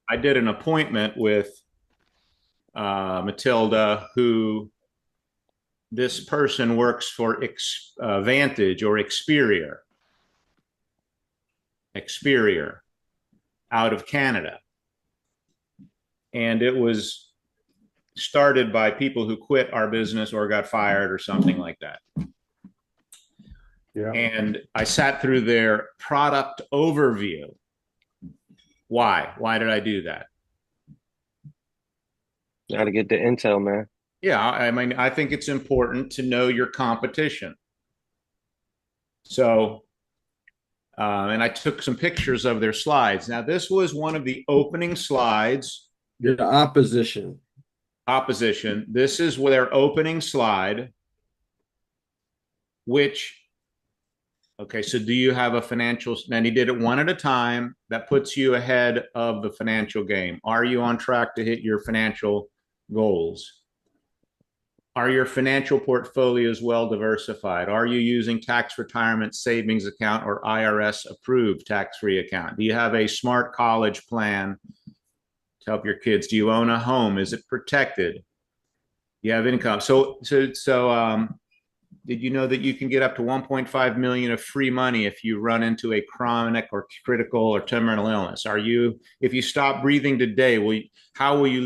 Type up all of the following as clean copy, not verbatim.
I did an appointment with Matilda, who this person works for Vantage or Experior out of Canada. And it was started by people who quit our business or got fired or something like that. Yeah. And I sat through their product overview. Why? Why did I do that? Got to get the intel, man. Yeah, I mean, I think it's important to know your competition. So, and I took some pictures of their slides. Now, this was one of the opening slides. The opposition. Opposition. This is their opening slide, which, okay, so do you have a financial, and he did it one at a time. That puts you ahead of the financial game. Are you on track to hit your financial goals? Are your financial portfolios well diversified? Are you using tax retirement savings account or IRS approved tax-free account? Do you have a smart college plan to help your kids? Do you own a home? Is it protected? Do you have income? Did you know that you can get up to 1.5 million of free money if you run into a chronic or critical or terminal illness? If you stop breathing today, what will you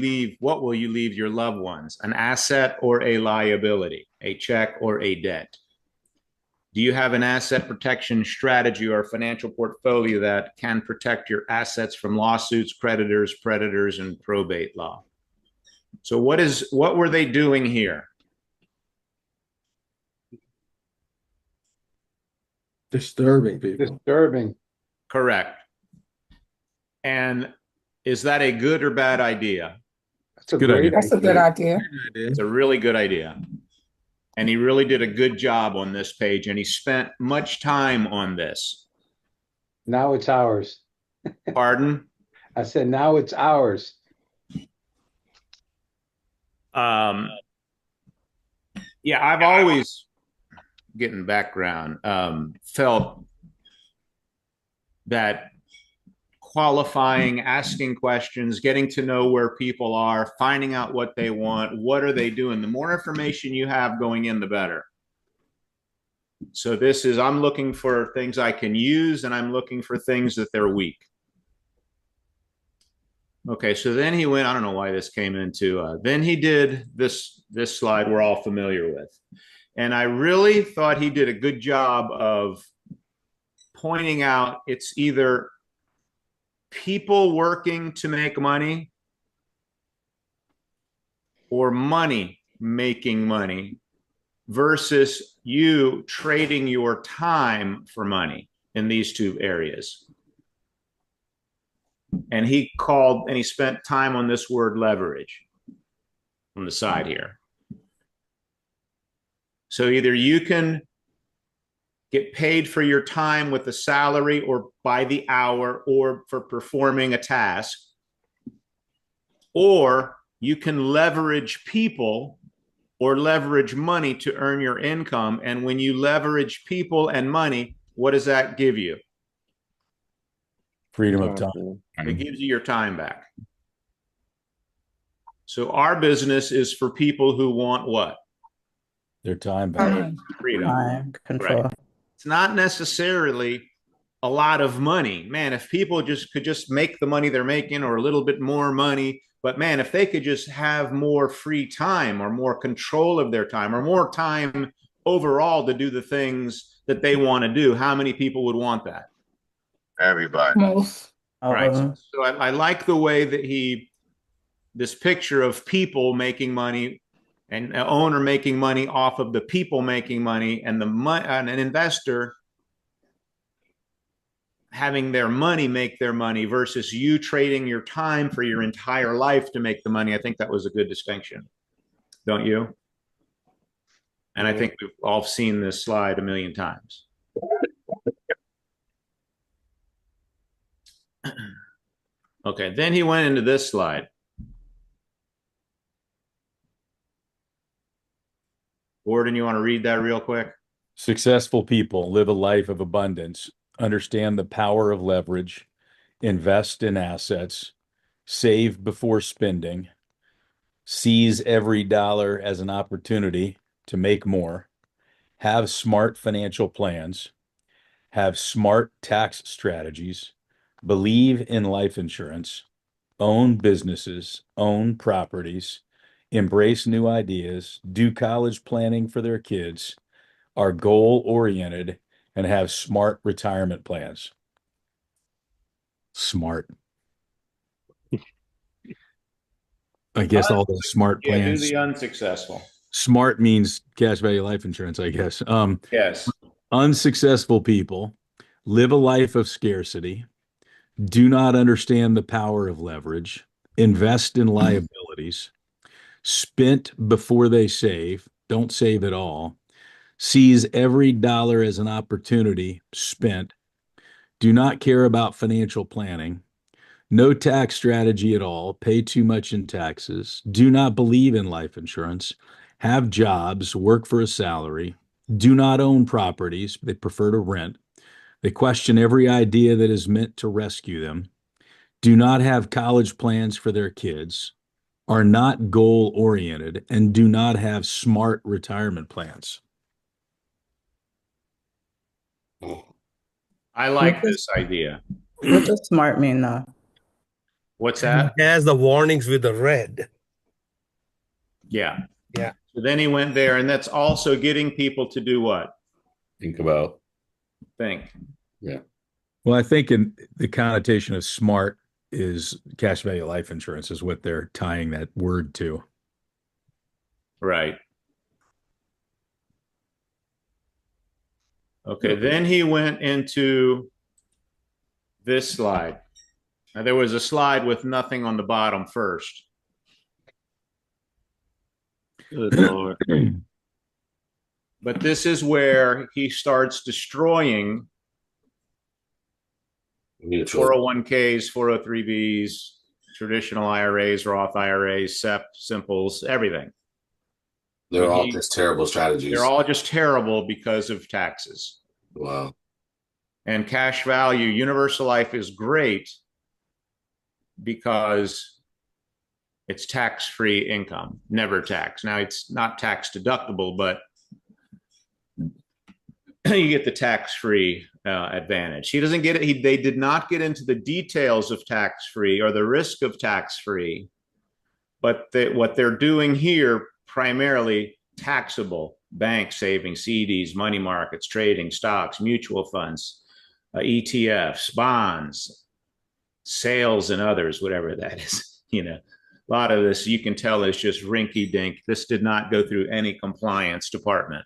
leave your loved ones? An asset or a liability, a check or a debt? Do you have an asset protection strategy or financial portfolio that can protect your assets from lawsuits, creditors, predators, and probate law? So what were they doing here? Disturbing people. Disturbing. Correct. And is that a good or bad idea? That's a Good great idea. That's a good idea. It's a really good idea. And he really did a good job on this page, and he spent much time on this. Now it's ours. Pardon? I said, now it's ours. Yeah, I've always, getting background, felt that qualifying, asking questions, getting to know where people are, finding out what they want, what are they doing. The more information you have going in, the better. So I'm looking for things I can use, and I'm looking for things that they're weak. Okay, so then he went, I don't know why this came into, then he did this slide we're all familiar with. And I really thought he did a good job of pointing out it's either people working to make money or money making money versus you trading your time for money in these two areas. And he spent time on this word leverage on the side here. So either you can get paid for your time with a salary or by the hour or for performing a task, or you can leverage people or leverage money to earn your income. And when you leverage people and money, what does that give you? Freedom of time. It gives you your time back. So our business is for people who want what? Their time back. Freedom. Time control. Right. It's not necessarily a lot of money. Man, if people could just make the money they're making or a little bit more money, but man, if they could just have more free time or more control of their time or more time overall to do the things that they want to do, how many people would want that? Everybody. Most. Right. So I like the way that this picture of people making money and an owner making money off of the people making money and and an investor having their money make their money versus you trading your time for your entire life to make the money. I think that was a good distinction. Don't you? And I think we've all seen this slide a million times. Okay, then he went into this slide. Gordon, you want to read that real quick? Successful people live a life of abundance, understand the power of leverage, invest in assets, save before spending, sees every dollar as an opportunity to make more, have smart financial plans, have smart tax strategies, believe in life insurance, own businesses, own properties, embrace new ideas, do college planning for their kids, are goal oriented, and have smart retirement plans. Smart. I guess all those smart Yeah, do plans. the unsuccessful. Smart means cash value life insurance, I guess. Yes. Unsuccessful people live a life of scarcity, do not understand the power of leverage, invest in liabilities, spent before they save, don't save at all, sees every dollar as an opportunity spent, do not care about financial planning, no tax strategy at all, pay too much in taxes, do not believe in life insurance, have jobs, work for a salary, do not own properties, they prefer to rent, they question every idea that is meant to rescue them, do not have college plans for their kids, are not goal oriented, and do not have smart retirement plans. I like this idea. What does smart mean though? What's that? It has the warnings with the red. Yeah. Yeah. So then he went there, and that's also getting people to do what? Think about. Think. Well, I think in the connotation of smart is cash value life insurance is what they're tying that word to. Right. Okay, then he went into this slide. Now, there was a slide with nothing on the bottom first. Good Lord. But this is where he starts destroying 401ks, 403bs, traditional IRAs, Roth IRAs, SEP, simples, everything. They're all just terrible strategies. They're all just terrible because of taxes. Wow. And cash value, universal life is great because it's tax-free income, never taxed. Now, it's not tax deductible, but you get the tax-free advantage. He doesn't get it. They did not get into the details of tax-free or the risk of tax-free, but what they're doing here primarily taxable: bank savings, CDs, money markets, trading, stocks, mutual funds, ETFs, bonds, sales, and others, whatever that is. A lot of this you can tell is just rinky dink. This did not go through any compliance department.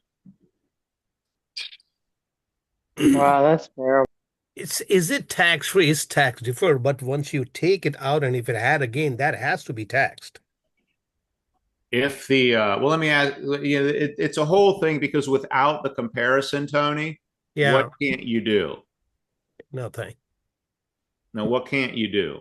Wow, that's terrible. Is it tax free? It's tax deferred, but once you take it out and if it had a gain, that has to be taxed. If the well, let me ask. It's a whole thing, because without the comparison, Tony, Yeah. what can't you do? Nothing. No, what can't you do?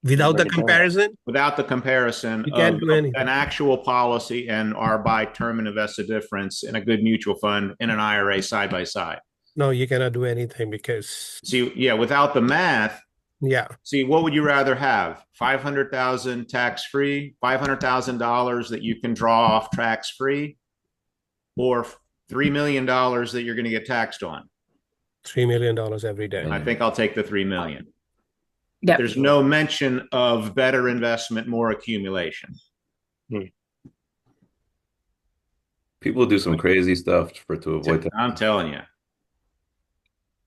Without the Break it down. comparison, Without the comparison You can't of do anything. an actual policy and our buy term and invested difference in a good mutual fund in an IRA side by side. no, you cannot do anything because See, yeah, without the math, yeah, see, what would you rather have? 500,000 tax free, $500,000 that you can draw off tax free, or $3 million that you're going to get taxed on? $3 million every day. I think I'll take the 3 million. Yep. There's no mention of better investment, more accumulation. People do some crazy stuff to avoid that. I'm telling you.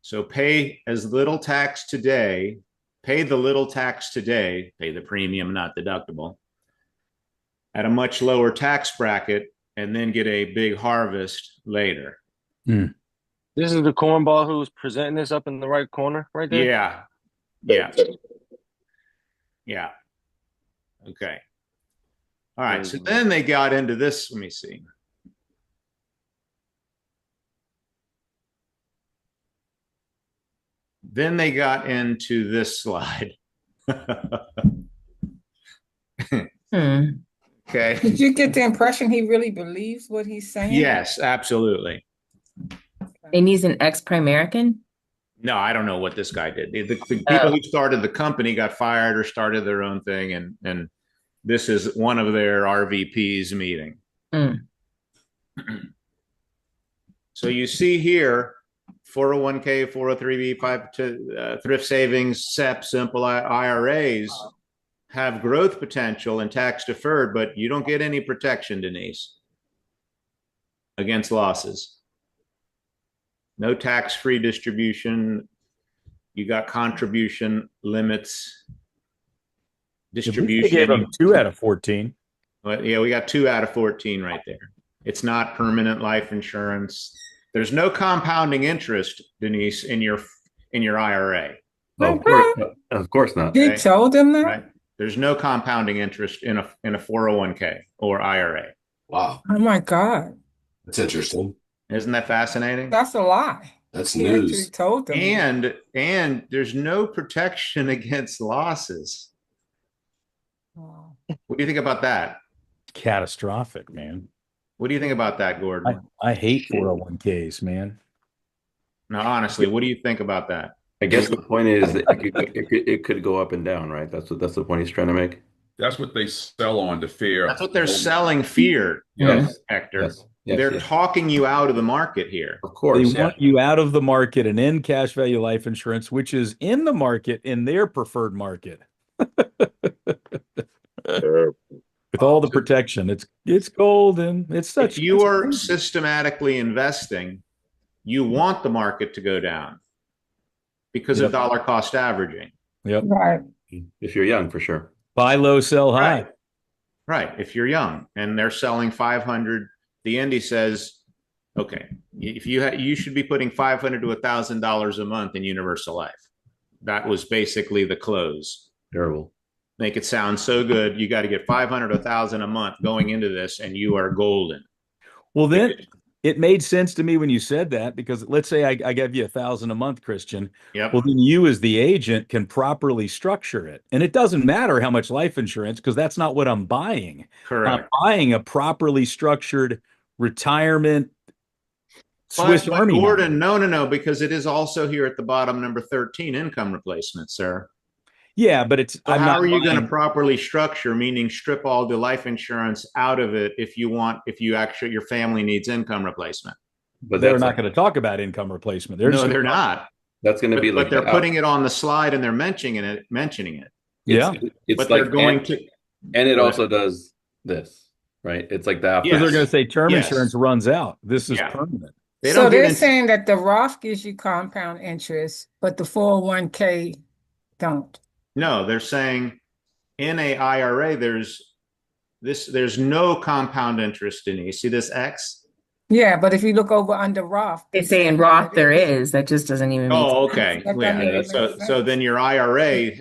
So pay as little tax today, pay the little tax today, pay the premium, not deductible, at a much lower tax bracket, and then get a big harvest later. This is the cornball who's presenting this up in the right corner right there? Yeah. Yeah. Yeah. Okay. All right. So then they got into this. Let me see. Then they got into this slide. Okay. Did you get the impression he really believes what he's saying? Yes, absolutely. And he's an ex-Primerican? No, I don't know what this guy did. The people who started the company got fired or started their own thing, and this is one of their RVPs meeting. Mm. So you see here, 401k, 403b, 5 to thrift savings, SEP, simple IRAs have growth potential and tax deferred, but you don't get any protection, Denise, against losses. No tax-free distribution. You got contribution limits. Distribution. They gave them 2 out of 14. But yeah, we got 2 out of 14 right there. It's not permanent life insurance. There's no compounding interest, Denise, in your IRA. Oh, of course not. He told him that? Right? There's no compounding interest in a 401k or IRA. Wow, Oh my God. that's interesting. Isn't that fascinating? That's a lie. That's He news. actually told them. And there's no protection against losses. Wow. What do you think about that? Catastrophic, man. What do you think about that, Gordon? I hate 401ks, man. Now, honestly, what do you think about that? I guess the point is that it could go up and down, right? That's the point he's trying to make. That's what they sell on to fear. That's what they're selling, fear, Yes. Hector. Yes. Yes, They're yes. talking you out of the market here. Of course. They want you out of the market and in cash value life insurance, which is in the market in their preferred market. With all the protection. It's golden. It's such If you are systematically investing, you want the market to go down because of dollar cost averaging. Yep. Right. If you're young, for sure. Buy low, sell high. Right. If you're young and they're selling 500, the Indy says, okay, if you should be putting $500 to $1,000 a month in universal life. That was basically the close. Terrible. Make it sound so good. You got to get 500 to 1,000 a month going into this, and you are golden. Well, then it made sense to me when you said that, because let's say I give you 1,000 a month, Christian. Yep. Well, then you as the agent can properly structure it. And it doesn't matter how much life insurance, because that's not what I'm buying. Correct. I'm buying a properly structured retirement Swiss But Army. Gordon, no, because it is also here at the bottom, number 13, income replacement, sir. Yeah, but it's So how are you going to properly structure, meaning strip all the life insurance out of it if you actually your family needs income replacement? But they're not going to talk about income replacement. They're not. That's going to be like, but they're putting it on the slide and they're mentioning it. Yeah, it's but like they're going to, and it also does this, right? It's like that. because they're going to say term Yes. insurance runs out. This is permanent. So they're saying that the Roth gives you compound interest, but the 401k don't. No, they're saying in a IRA, there's no compound interest in it. You see this X? Yeah, but if you look over under Roth, They say in Roth there is. That just doesn't even make Oh, sense. okay. That Yeah. doesn't make So sense. then your IRA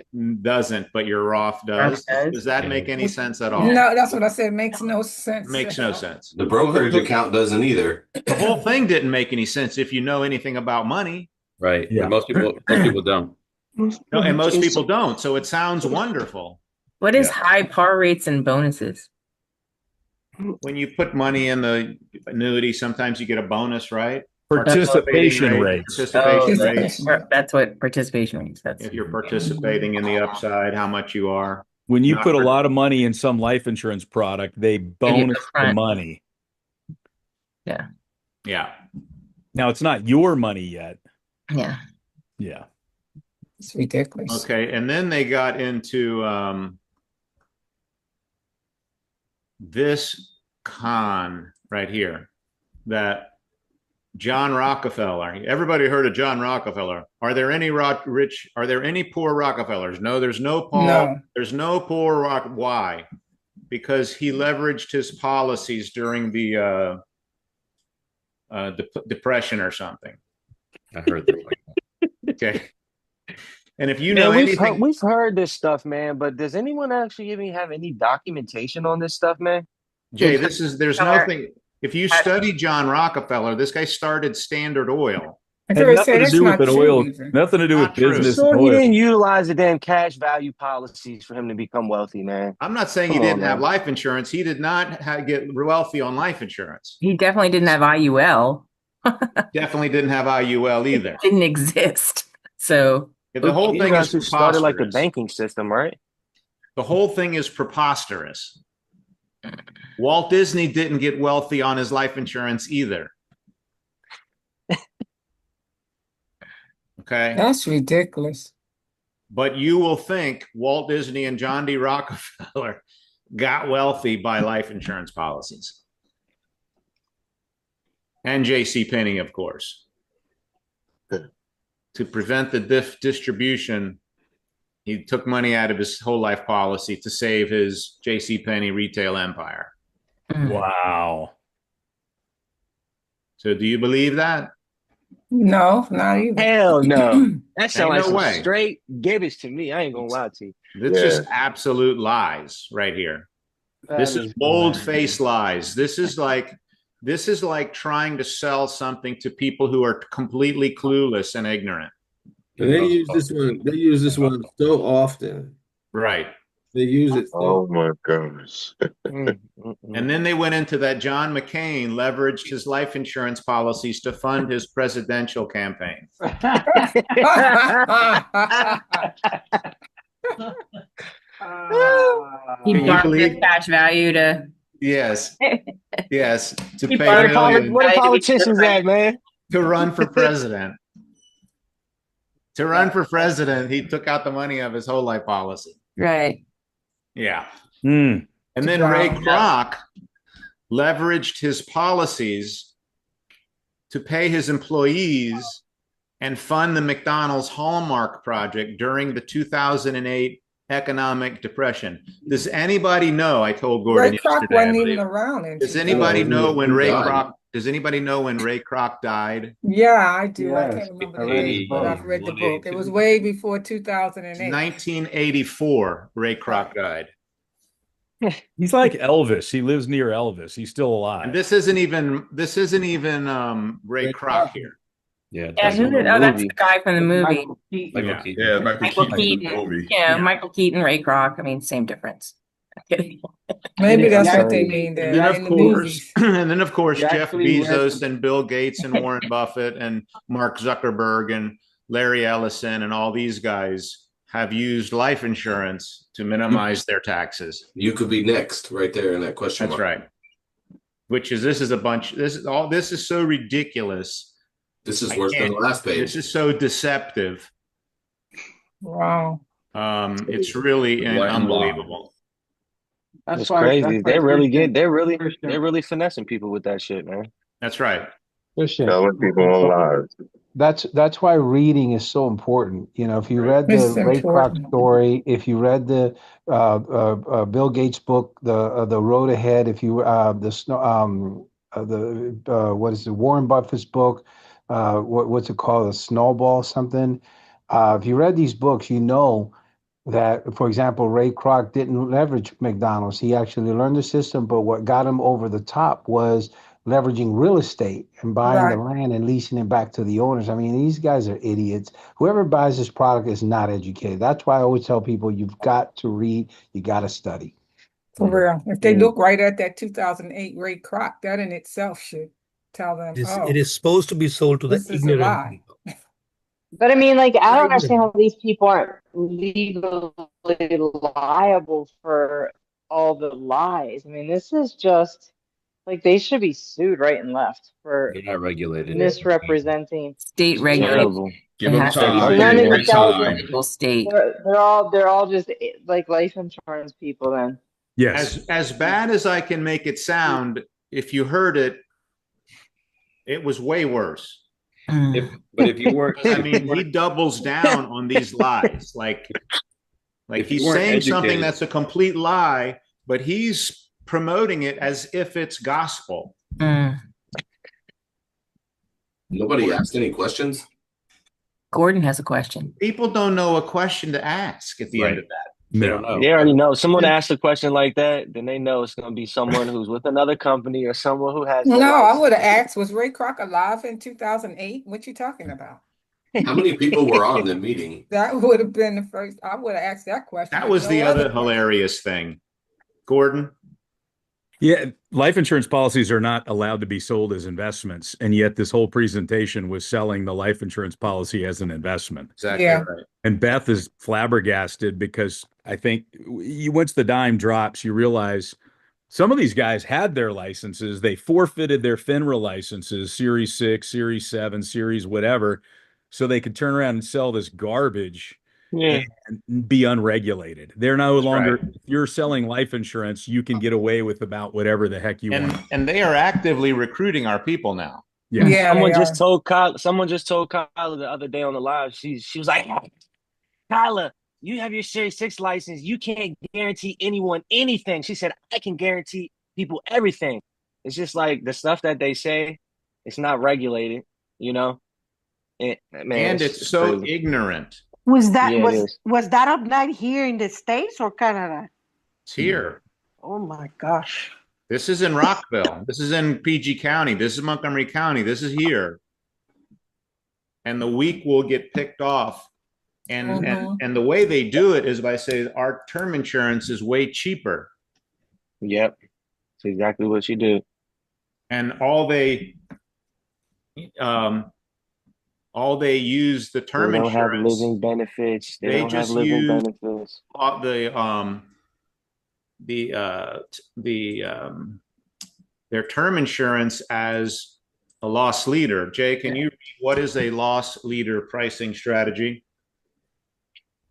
doesn't, but your Roth does. Roth does. Does that make any sense at all? No, that's what I said. Makes no sense. Makes no sense. The brokerage account doesn't either. The whole thing didn't make any sense if you know anything about money. Right. Yeah. But most people don't. No, and most people don't. So it sounds wonderful. What is high par rates and bonuses? When you put money in the annuity, sometimes you get a bonus, right? Participation rates. Participation rates. That's what participation rates. That's If you're participating in the upside, how much you are. When you Not put a for- lot of money in some life insurance product, they bonus the upfront. money. yeah. Yeah. Now it's not your money yet. Yeah. Yeah. It's ridiculous. Okay. And then they got into this con right here that John Rockefeller, everybody heard of John Rockefeller. Are there any are there any poor Rockefellers? No, there's no Paul. No. There's no poor Why? Because he leveraged his policies during the depression or something. I heard that. Okay. And if you Man, know we've anything, we've heard this stuff, man, but does anyone actually even have any documentation on this stuff, man? Jay, there's nothing. If you study John Rockefeller, this guy started Standard Oil. I Had thought nothing said to it's do not with an true oil, even. nothing to do with Not true. business. So and he oil. didn't utilize the damn cash value policies for him to become wealthy, man. I'm not saying he Come on, didn't have man. life insurance. He did not get wealthy on life insurance. He definitely didn't have IUL. Definitely didn't have IUL either. Didn't exist. So The whole You thing is guys who started like the preposterous. banking system, right? The whole thing is preposterous. Walt Disney didn't get wealthy on his life insurance either. Okay. That's ridiculous. But you will think Walt Disney and John D. Rockefeller got wealthy by life insurance policies. And J.C. Penney, of course. To prevent the distribution, he took money out of his whole life policy to save his J.C. Penney retail empire. Wow. So do you believe that? No, not even. Hell no. That Ain't sounds like no some way. straight garbage to me. I ain't gonna lie to you. It's just absolute lies right here. This is bold-faced lies. This is like trying to sell something to people who are completely clueless and ignorant. And they use this one. They use this one so often. Right. They use it. Oh my goodness. And then they went into that John McCain leveraged his life insurance policies to fund his presidential campaign. He Can you brought believe- dispatch value to. Yes. Yes. To He pay brought it millions Where the politicians at, man? to run for president. To run for president, he took out the money of his whole life policy. Right. Yeah. Hmm. And then Ray Kroc leveraged his policies to pay his employees and fund the McDonald's Hallmark project during the 2008 economic depression. Does anybody know? I told Gordon Ray Kroc yesterday. I wasn't believe. even around. In Does anybody 2000. know when He Ray died. Kroc? Does anybody know when Ray Kroc died? Yeah, I do. I Yes, can't remember I the read his date, but book. I've read the book. It was way before 2008. 1984. Ray Kroc died. He's like Elvis. He lives near Elvis. He's still alive. And this isn't even Ray Kroc here. Yeah. Yeah, who did? Oh, that's the guy from the movie. Michael Keaton. Yeah. Yeah, Michael Michael Keaton in the Keaton. movie. Yeah, Yeah. Michael Keaton, Ray Kroc. I mean, same difference. Maybe that's Yeah. what they mean And there, then right? of In the course, movies. and then of course, You Jeff actually read Bezos the- and Bill Gates and Warren Buffett and Mark Zuckerberg and Larry Ellison and all these guys have used life insurance to minimize their taxes. You could be next, right there in that question That's mark. right. This is so ridiculous. This is I worse than the can't- last page. This is so deceptive. Wow. It's really Black and white. unbelievable. It's crazy. They're really Christian, finessing people with that shit, man. That's right. Christian, Telling people lies. that's why reading is so important. You know, if you read It's the Ray Kroc important. story, if you read the Bill Gates book, the Road Ahead, if you what is it, Warren Buffett's book, what's it called, a Snowball something. If you read these books, you know that, for example, Ray Kroc didn't leverage McDonald's. He actually learned the system, but what got him over the top was leveraging real estate and buying the land and leasing it back to the owners. I mean, these guys are idiots. Whoever buys this product is not educated. That's why I always tell people, you've got to read, you got to study. For real. If they look right at that 2008 Ray Kroc, that in itself should tell them, It is supposed to be sold to the this is a ignorant lie. people. But I mean, like, I don't understand how these people aren't legally liable for all the lies. I mean, this is just like they should be sued right and left for They're not regulated. misrepresenting. State regulated. Give them time. None Give of them the guys time. Legal state. they're all just like life insurance people then. Yes. As bad as I can make it sound, if you heard it, it was way worse. But if you weren't, I mean, he doubles down on these lies. Like If you he's weren't saying something educated- that's a complete lie, but he's promoting it as if it's gospel. Nobody asked any questions. Gordon has a question. People don't know a question to ask at the end of that. they don't know. They already know. Someone asks a question like that, then they know it's going to be someone who's with another company or someone who has. No, I would have asked, was Ray Kroc alive in 2008? What you talking about? How many people were on the meeting? That would have been the first. I would have asked that question. That was No the other question. hilarious thing. Gordon, Yeah, life insurance policies are not allowed to be sold as investments, and yet this whole presentation was selling the life insurance policy as an investment. Exactly Yeah. right. And Beth is flabbergasted because I think once the dime drops, you realize some of these guys had their licenses. They forfeited their FINRA licenses, Series 6, Series 7, Series whatever, so they could turn around and sell this garbage Yeah. and be unregulated. They're no longer, right. if you're selling life insurance, you can get away with about whatever the heck you want. And they are actively recruiting our people now. Yeah. Yeah, Someone they just are. told Kyla. Someone just told Kyla the other day on the live. She was like, Kyla, you have your Series 6 license. You can't guarantee anyone anything. She said, I can guarantee people everything. It's just like the stuff that they say, it's not regulated, you know? Man, And it's so crazy. ignorant. Was that Yeah, it is. was that up night here in the States or Canada? It's here. Oh my gosh. This is in Rockville. This is in PG County. This is Montgomery County. This is here. And the weak will get picked off. And the way they do it is by saying our term insurance is way cheaper. Yep. That's exactly what she did. And all they use the term They don't have insurance. living benefits. They don't have just living use benefits. Their term insurance as a loss leader. Jay, can you read what is a loss leader pricing strategy?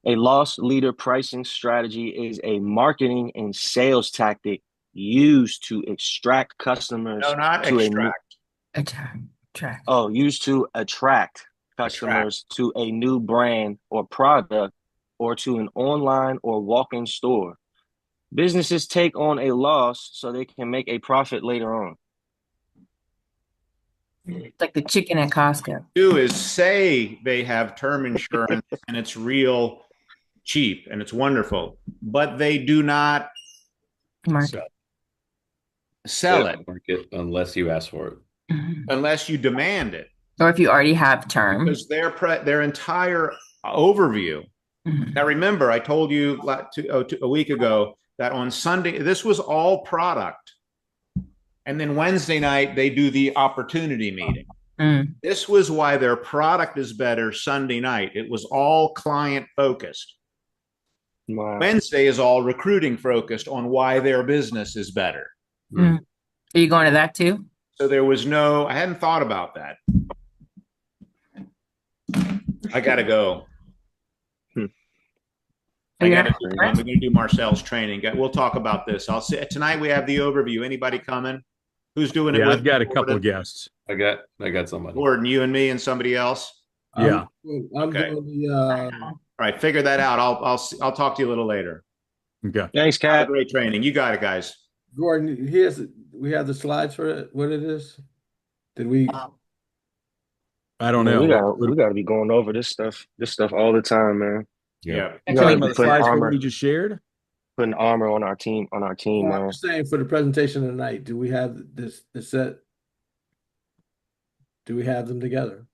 A loss leader pricing strategy is a marketing and sales tactic used to extract customers. No, not to extract. Attract. Oh, used to attract customers to a new brand or product or to an online or walk-in store. Businesses take on a loss so they can make a profit later on. It's like the chicken at Costco. Do is say they have term insurance and it's real cheap and it's wonderful, but they do not sell it market unless you ask for it, unless you demand it, or if you already have term. Because their entire overview. Now, remember, I told you a week ago that on Sunday this was all product, and then Wednesday night they do the opportunity meeting. This was why their product is better Sunday night. It was all client focused. Wow. Wednesday is all recruiting focused on why their business is better. Are you going to that too? So there was I hadn't thought about that. I got to go. I'm going to do Marcel's training. We'll talk about this. I'll see tonight. We have the overview. Anybody coming? Who's doing it? Yeah, with I've got me? a couple of guests. I got somebody. Gordon, you and me and somebody else. Yeah. I'm Okay. doing the All right, figure that out. I'll talk to you a little later. Okay. Thanks, Kat. Great training. You got it, guys. Gordon. We have the slides for it. What it is? Did we? I don't know. We got to be going over this stuff all the time, man. Yeah. You talking about the slides we just shared? Putting armor on our team, man. I'm saying for the presentation tonight, do we have this set? Do we have them together?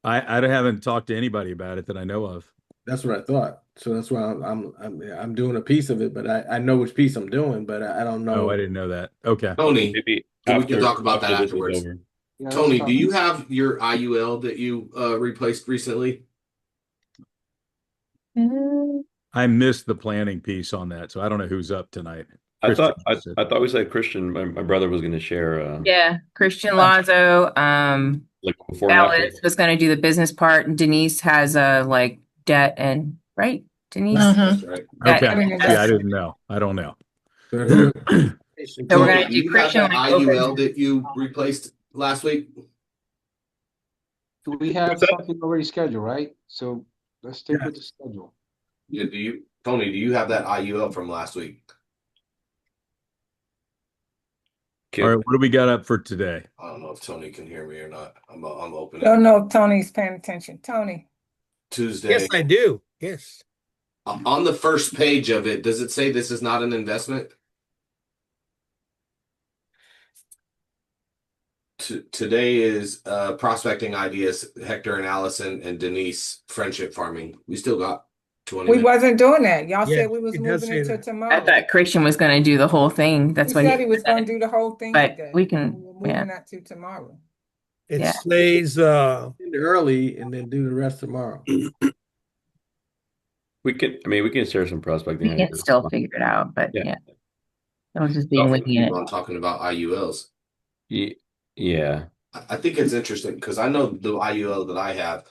I haven't talked to anybody about it that I know of. That's what I thought. So that's why I'm doing a piece of it, but I know which piece I'm doing, but I don't know. Oh, I didn't know that. Okay. Tony, Maybe we can talk about that after this is afterwards. over. Yeah, Tony, do you have your IUL that you replaced recently? I missed the planning piece on that, so I don't know who's up tonight. I thought we said Christian. My brother was going to share. Yeah, Christian Lazo, Like before and after. Alice was going to do the business part, and Denise has like debt and right, Denise. That's right. That- Okay. Yeah, I didn't know. I don't know. So we're going to Do do you have Christian. that IUL that you replaced last week? We have something already scheduled, right? So let's stick with the schedule. Yeah, Tony, do you have that IUL from last week? All right, what do we got up for today? I don't know if Tony can hear me or not. I'm opening. Don't know if Tony's paying attention. Tony. Tuesday. Yes, I do. Yes. On the first page of it, does it say this is not an investment? Today is prospecting ideas. Hector and Allison and Denise, friendship farming. We still got 20 We minutes. wasn't doing that. Y'all Yeah, said we was it does moving say it to that. I tomorrow. thought Christian was going to do the whole thing. That's He what said he he was going to do the whole thing but today. we and can, We're moving that to tomorrow. It Yeah. says End early and then do the rest tomorrow. We can share some prospecting we can ideas. still figure it out, but Yeah. yeah. It was just Oh, being winging keep it. on talking about IULs. Yeah. I think it's interesting because I know the IUL that I have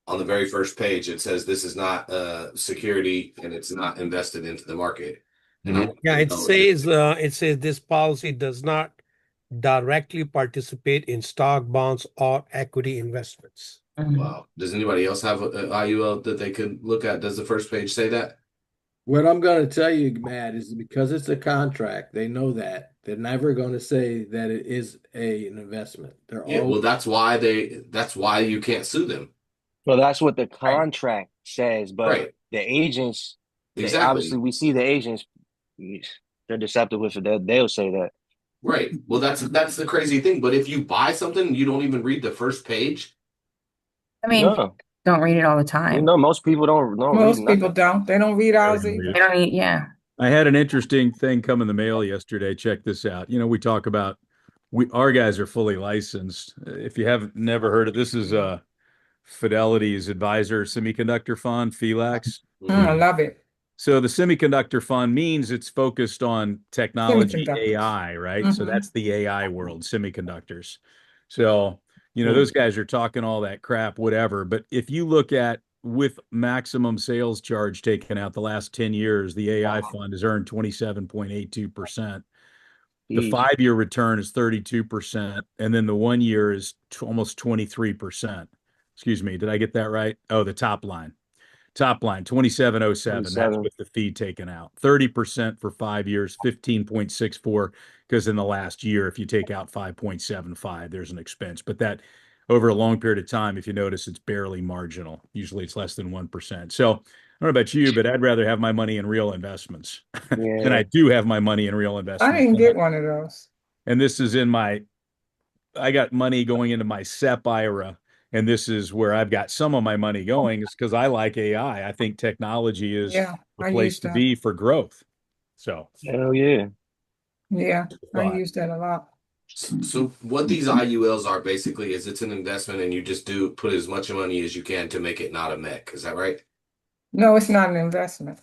on the very first page, it says this is not security and it's not invested into the market. And I Mhm. want Yeah, to know it says this policy does not directly participate in stock, bonds, or equity investments. Wow. Does anybody else have an IUL that they could look at? Does the first page say that? What I'm going to tell you, Matt, is because it's a contract, they know that. They're never going to say that it is an investment. They're Yeah, always well, that's why you can't sue them. Well, that's what the contract says, but Right. the agents, they Exactly. obviously we see the agents, they're deceptive with it. They'll say that. Right. Well, that's the crazy thing. But if you buy something, you don't even read the first page. I mean, No. don't read it all the You time. know, most people don't read Most people nothing. don't. They don't read ours Read either. it. They don't need, yeah. I had an interesting thing come in the mail yesterday. Check this out. We talk about our guys are fully licensed. If you have never heard of this, is Fidelity's advisor semiconductor fund, FELAX. I love it. So the semiconductor fund means it's focused on technology, Semiconductors. AI, right? So Mhm. that's the AI world, semiconductors. So, those guys are talking all that crap, whatever. But if you look at with maximum sales charge taken out the last 10 years, the AI fund has earned 27.82%. The Jeez. 5-year return is 32%. And then the 1 year is almost 23%. Excuse me. Did I get that right? Oh, the top line. Top line, 2707. That's 27. with the fee taken out. 30% for 5 years, 15.64. Because in the last year, if you take out 5.75, there's an expense. But that over a long period of time, if you notice, it's barely marginal. Usually it's less than 1%. So I don't know about you, but I'd rather have my money in real investments than I Yeah. do have my money in real I investments. didn't get one of those. And this is I got money going into my SEP IRA, and this is where I've got some of my money going. Is because I like AI. I think technology is Yeah, the I place use to that. be for growth. So, Hell yeah. Yeah, I But- use that a lot. So what these IULs are basically is it's an investment and you just put as much money as you can to make it not a mech. Is that right? No, it's not an investment.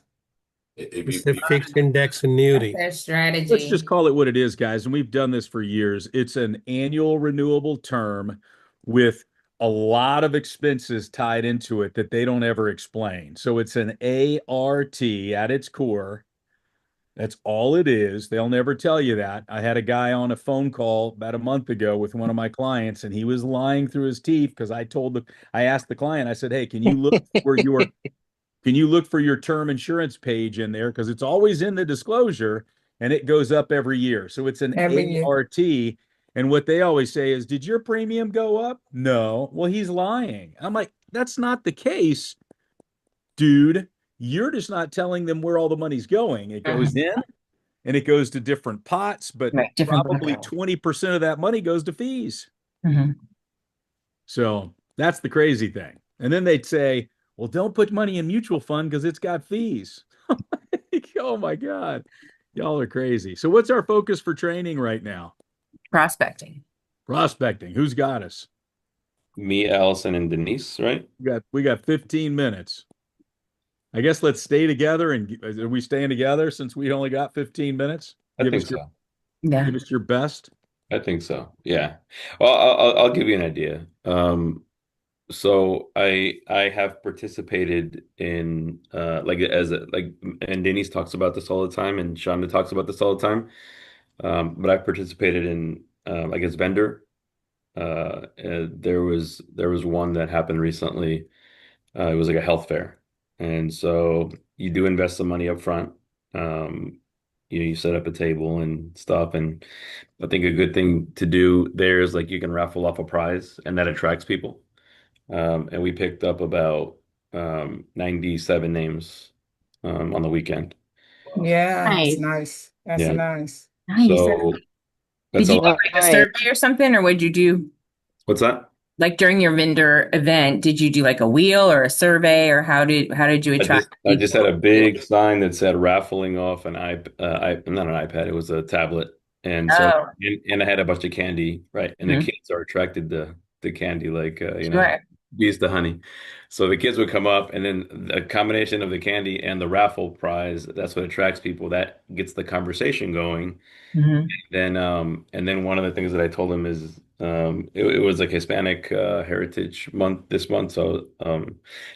It's a fixed index annuity. Their strategy. let's just call it what it is, guys. And we've done this for years. It's an annual renewable term with a lot of expenses tied into it that they don't ever explain. So it's an ART at its core. That's all it is. They'll never tell you that. I had a guy on a phone call about a month ago with one of my clients, and he was lying through his teeth because I asked the client, I said, "Hey, can you look for your term insurance page in there? Because it's always in the disclosure and it goes up every year." So it's an Every year. ART. And what they always say is, "Did your premium go up?" No. Well, he's lying. I'm like, that's not the case, dude. You're just not telling them where all the money's going. It goes in and it goes to different pots, but Right, different probably buckets. 20% of that money goes to fees. Mhm. So that's the crazy thing. And then they'd say, "Well, don't put money in mutual fund because it's got fees." Oh my God. Y'all are crazy. So what's our focus for training right now? Prospecting. Prospecting. Who's got us? Me, Allison, and Denise, right? We got 15 minutes. I guess let's stay together. And are we staying together since we only got 15 minutes? I think so. Yeah. Give us your best. I think so. Yeah. Well, I'll give you an idea. So I have participated in and Denise talks about this all the time, and Shonda talks about this all the time. But I've participated in as vendor. There was one that happened recently. It was like a health fair, and so you do invest some money up front. You set up a table and stuff, and I think a good thing to do there is like you can raffle off a prize, and that attracts people. And we picked up about 97 names on the weekend. Yeah, that's Nice. nice. That's Yeah. Nice. So Did that's a you do lot. like a survey or something, or what'd you do? What's that? Like during your vendor event, did you do like a wheel or a survey, or how did you attract I just had people? a big sign that said raffling off an not an iPad, it was a tablet. And so, Oh, and I had a bunch of candy, right? And the mhm. kids are attracted to the candy, like, Sure. bees to honey. So the kids would come up, and then the combination of the candy and the raffle prize, that's what attracts people. That gets the conversation going. Mhm. And then one of the things that I told him is it was like Hispanic Heritage Month this month. So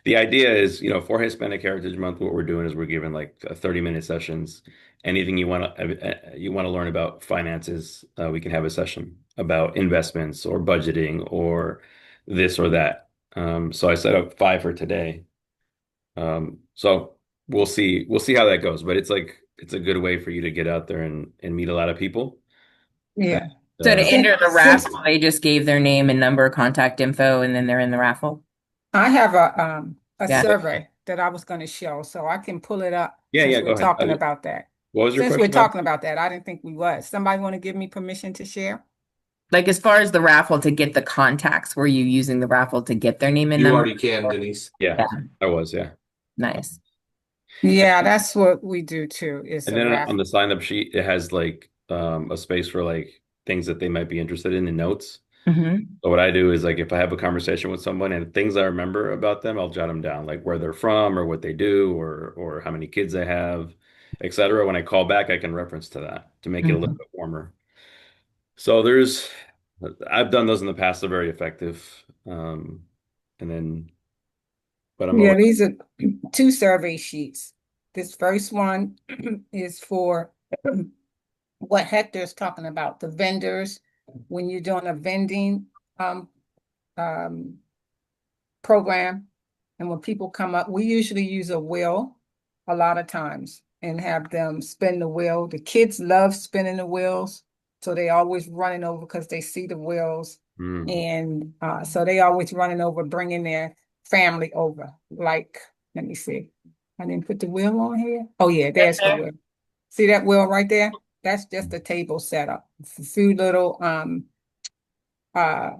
the idea is, for Hispanic Heritage Month, what we're doing is we're giving like 30-minute sessions. Anything you want to learn about finances, we can have a session about investments or budgeting or this or that. So I set up 5 for today. So we'll see how that goes. But it's a good way for you to get out there and meet a lot of people. Yeah. So to Uh, enter the Since raffle, they just gave their name and number, contact info, and then they're in the raffle. I have a Yeah. survey that I was going to show, so I can pull it up yeah, since go we're ahead. talking about that. What was your Since we're question, Bob? talking about that, I didn't think we was. Somebody want to give me permission to share? Like as far as the raffle to get the contacts, were you using the raffle to get their name and You number? already can, Denise. Yeah, I was, yeah. Nice. Yeah, that's what we do too, is And a then on raffle. the sign up sheet, it has like a space for like things that they might be interested in notes. Mm-hmm. So what I do is like if I have a conversation with someone and things I remember about them, I'll jot them down, like where they're from or what they do or how many kids they have, etc. When I call back, I can reference to that to make it a little bit warmer. So I've done those in the past, they're very effective. And then, but I'm Yeah, always, these are 2 survey sheets. This first one is for what Hector is talking about, the vendors, when you're doing a vending um um program. And when people come up, we usually use a wheel a lot of times and have them spin the wheel. The kids love spinning the wheels, so they always running over because they see the wheels. And so they always running over, bringing their family over. Like, let me see. I didn't put the wheel on here. Oh yeah, there's the wheel. See that wheel right there? That's just a table setup. A few little uh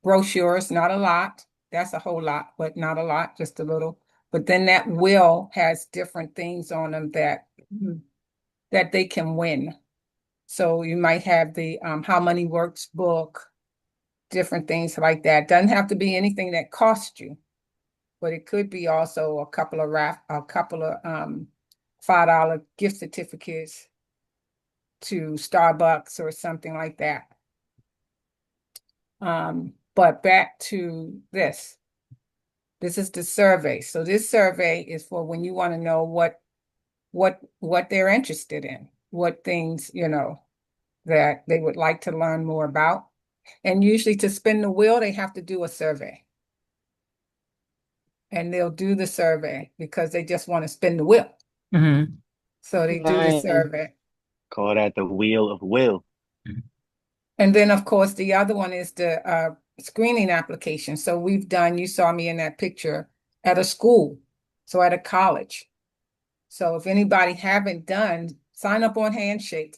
brochures, not a lot. That's a whole lot, but not a lot, just a little. But then that wheel has different things on them that they can win. So you might have the How Money Works book, different things like that. Doesn't have to be anything that costs you, but it could be also a couple of $5 gift certificates to Starbucks or something like that. But back to this. This is the survey. So this survey is for when you want to know what they're interested in, what things, that they would like to learn more about. And usually to spin the wheel, they have to do a survey. And they'll do the survey because they just want to spin the wheel. Mm-hmm. So they do the Nice. survey. Call that the wheel of will. And then, of course, the other one is the screening application. So you saw me in that picture at a school, so at a college. So if anybody haven't done, sign up on Handshake.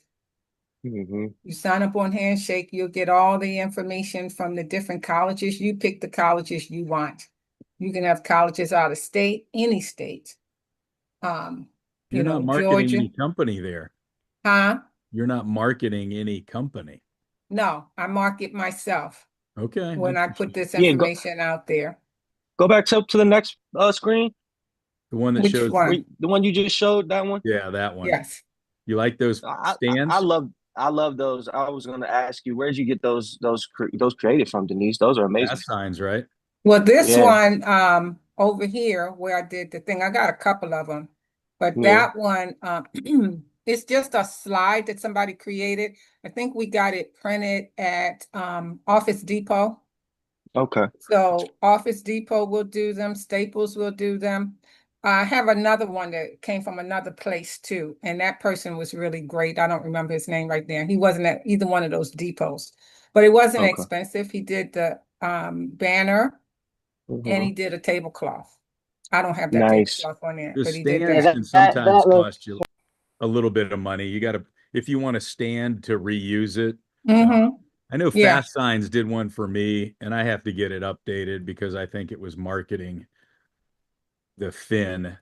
Mm-hmm. You sign up on Handshake, you'll get all the information from the different colleges. You pick the colleges you want. You can have colleges out of state, any state. You're not marketing Georgia. any company there. Huh? You're not marketing any company. No, I market myself Okay. when I put this Yeah, information out there. Go back to the next screen. The one that Which shows, one? The one you just showed, that one? yeah, that one. Yes. You like those stands? I love those. I was going to ask you, where'd you get those created from, Denise? Those are amazing. Gas signs, right? Well, this Yeah. one over here where I did the thing, I got a couple of them, but Yeah. that one it's just a slide that somebody created. I think we got it printed at Office Depot. Okay. So Office Depot will do them, Staples will do them. I have another one that came from another place too, and that person was really great. I don't remember his name right there. He wasn't at either one of those depots, but it wasn't Okay. expensive. He did the banner and he did a tablecloth. I don't have that Nice. tablecloth on there, The but he did stands that. can sometimes cost you a little bit of money. You got to, if you want to stand to reuse it, Mm-hmm. I know Yeah. Fast Signs did one for me, and I have to get it updated because I think it was marketing the fin.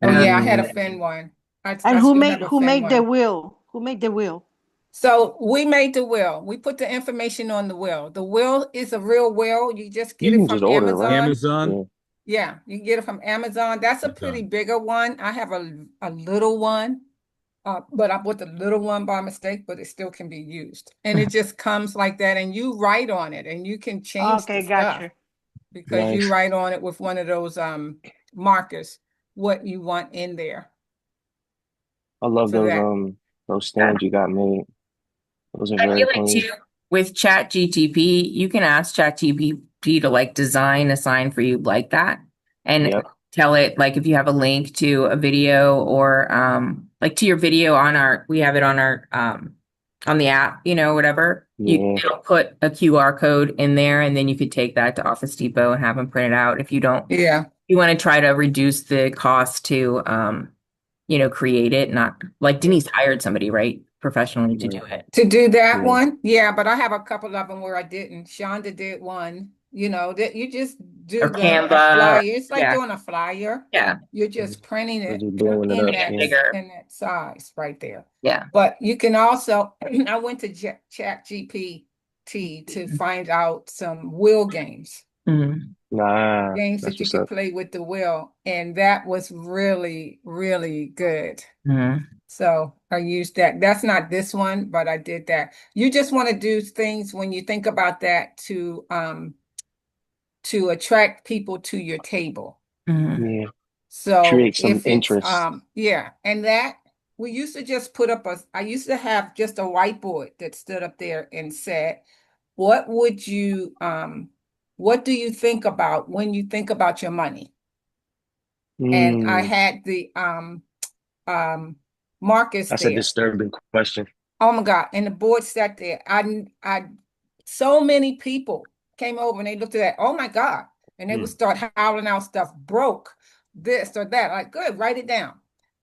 Oh yeah, I had a Um, fin one. And I who still made have a who fin made the one. will? Who made the will? So we made the will. We put the information on the will. The will is a real will. You just get You it can from just order it, right? Amazon. Amazon. Yeah, you can get it from Amazon. That's a pretty Amazon. bigger one. I have a little one, but I bought the little one by mistake, but it still can be used. And it just comes like that, and you write on it, and you can change the Okay, stuff gotcha. because you Nice. write on it with one of those markers what you want in there I love for that. those stands you got made. Those are I very feel like clean. too with Chat GTP, you can ask Chat GPT to like design a sign for you like that and Yep. tell it like if you have a link to a video or like to your video on our we have it on the app, you know, whatever. Yeah. It'll put a QR code in there and then you could take that to Office Depot and have them print it out if you don't Yeah. you want to try to reduce the cost to you know, create it, not like Denise hired somebody, right? Professionally to do it. To do that Yeah. one, yeah, but I have a couple of them where I didn't. Shonda did one, you know, that you just do Or a Canva, flyer. or, It's like yeah, doing a flyer. yeah, You're just printing We're it just blowing it up. yeah, Yeah. bigger, in that size right there. yeah. But you can also, I went to Chat GPT to find out some wheel games, Mhm. Nah, games that's that you what's could up. play with the wheel. And that was really, really good. Mhm. So I used that. That's not this one, but I did that. You just want to do things when you think about that to attract people to your table. Mhm. Yeah. So Create some if it's interest. yeah, and that we used to just put up I used to have just a whiteboard that stood up there and said, what do you think about when you think about your money? And I Mm, had the Marcus that's a there. disturbing question. Oh my God. And the board sat there. So many people came over and they looked at that. Oh my God. And they would start howling out stuff, broke, this or that. Like, good, write it down.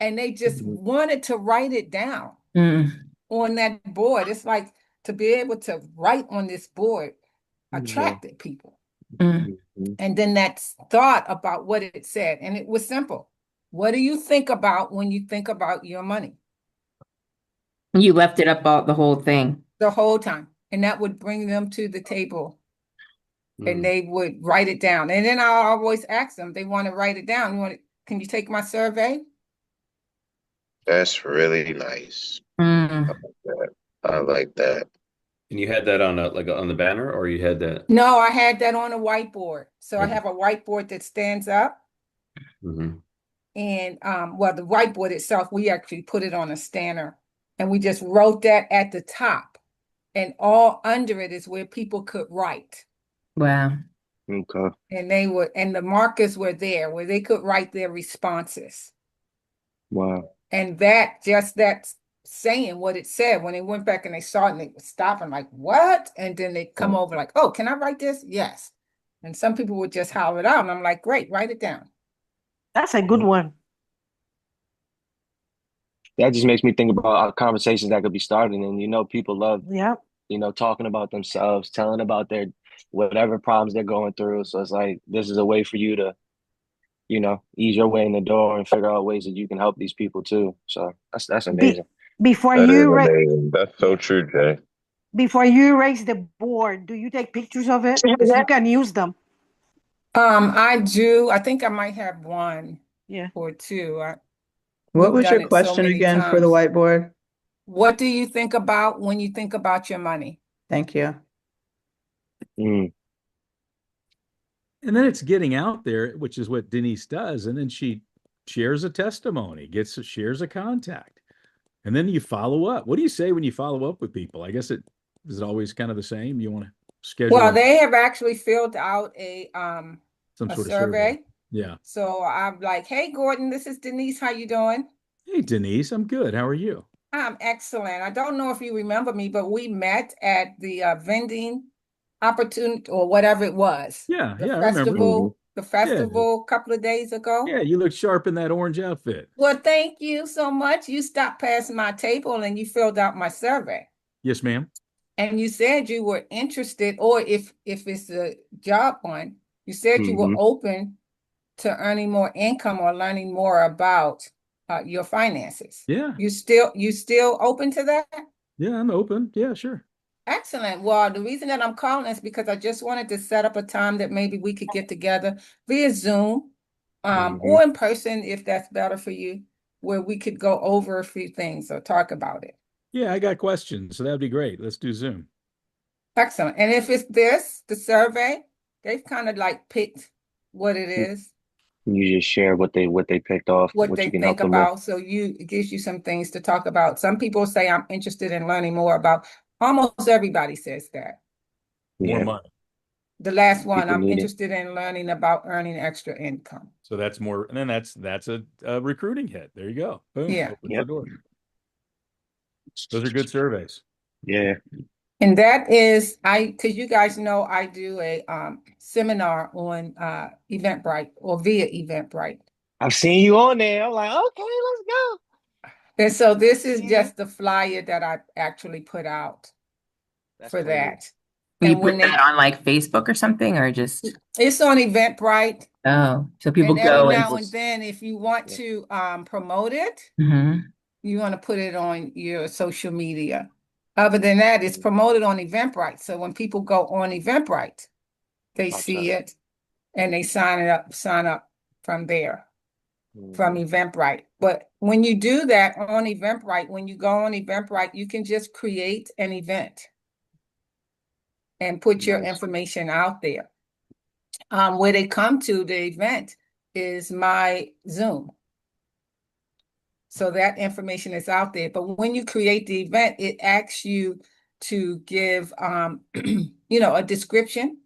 And they just Mhm. wanted to write it down Mhm. on that board. It's like to be able to write on this board Yeah. attracted people. Mhm. Mhm. And then that thought about what it said. And it was simple. What do you think about when you think about your money? You left it up all the whole thing. The whole time. And that would bring them to the table and Mm. they would write it down. And then I always ask them, they want to write it down. Can you take my survey? That's really nice. Mm. I like that. And you had that on on the banner, or you had that? No, I had that on a whiteboard. So I Okay. have a whiteboard that stands up. Mhm. And well, the whiteboard itself, we actually put it on a stander and we just wrote that at the top. And all under it is where people could write. Wow. Okay. And the markers were there where they could write their responses. Wow. And that's saying what it said. When they went back and they saw it and they were stopping like, what? And then they come over like, oh, can I write this? Yes. And some people would just holler it out. And I'm like, great, write it down. That's a good one. That just makes me think about our conversations that could be started. And people love, Yeah. talking about themselves, telling about their whatever problems they're going through. So it's like this is a way for you to, ease your way in the door and figure out ways that you can help these people too. So that's Be amazing. before That is you amazing. That's so true, Jay. before you erase the board, do you take pictures of it? Because you can use them. I do. I think I might have one Yeah. or two. What We've was done your it so question many again for the times. whiteboard? What do you think about when you think about your money? Thank you. Mm. And then it's getting out there, which is what Denise does. And then she shares a testimony, shares a contact. And then you follow up. What do you say when you follow up with people? I guess is it always kind of the same? You want to schedule Well, they have actually filled out some a sort of survey. Yeah. So I'm like, hey, Gordon, this is Denise. How you doing? Hey, Denise, I'm good. How are you? I'm excellent. I don't know if you remember me, but we met at the vending opportunity or whatever it was. Yeah, The I remember. festival a couple of days ago. Yeah, you look sharp in that orange outfit. Well, thank you so much. You stopped past my table and you filled out my survey. Yes, ma'am. And you said you were interested, or if it's a job one, you said you were open to earning more income or learning more about your finances. Yeah. You still open to that? Yeah, I'm open. Yeah, sure. Excellent. Well, the reason that I'm calling is because I just wanted to set up a time that maybe we could get together via Zoom, or in person if that's better for you, where we could go over a few things or talk about it. Yeah, I got questions, so that'd be great. Let's do Zoom. Excellent. And if it's the survey, they've kind of like picked what it is, You just share what they picked off, what what they you can think help them with. about. So it gives you some things to talk about. Some people say I'm interested in learning more about. Almost everybody says that. More Yeah. money. The last one, People I'm need it. interested in learning about earning extra income. So that's more, and then that's a recruiting hit. There you go. Boom. Yeah. Opens the door. Those are good surveys. Yeah. And that is, because you guys know I do a seminar on Eventbrite or via Eventbrite. I've seen you on there. I'm like, okay, let's go. And so this is just the flyer that I actually put out for cool. that. You And put when that on like Facebook or something, or just it's on Eventbrite. oh, so people And every go now and then, if you want to promote it, Mhm. you want to put it on your social media. Other than that, it's promoted on Eventbrite. So when people go on Eventbrite, they see it and they sign up from there, from Eventbrite. But when you do that on Eventbrite, when you go on Eventbrite, you can just create an event and put your information out there. Where they come to the event is my Zoom. So that information is out there. But when you create the event, it asks you to give, a description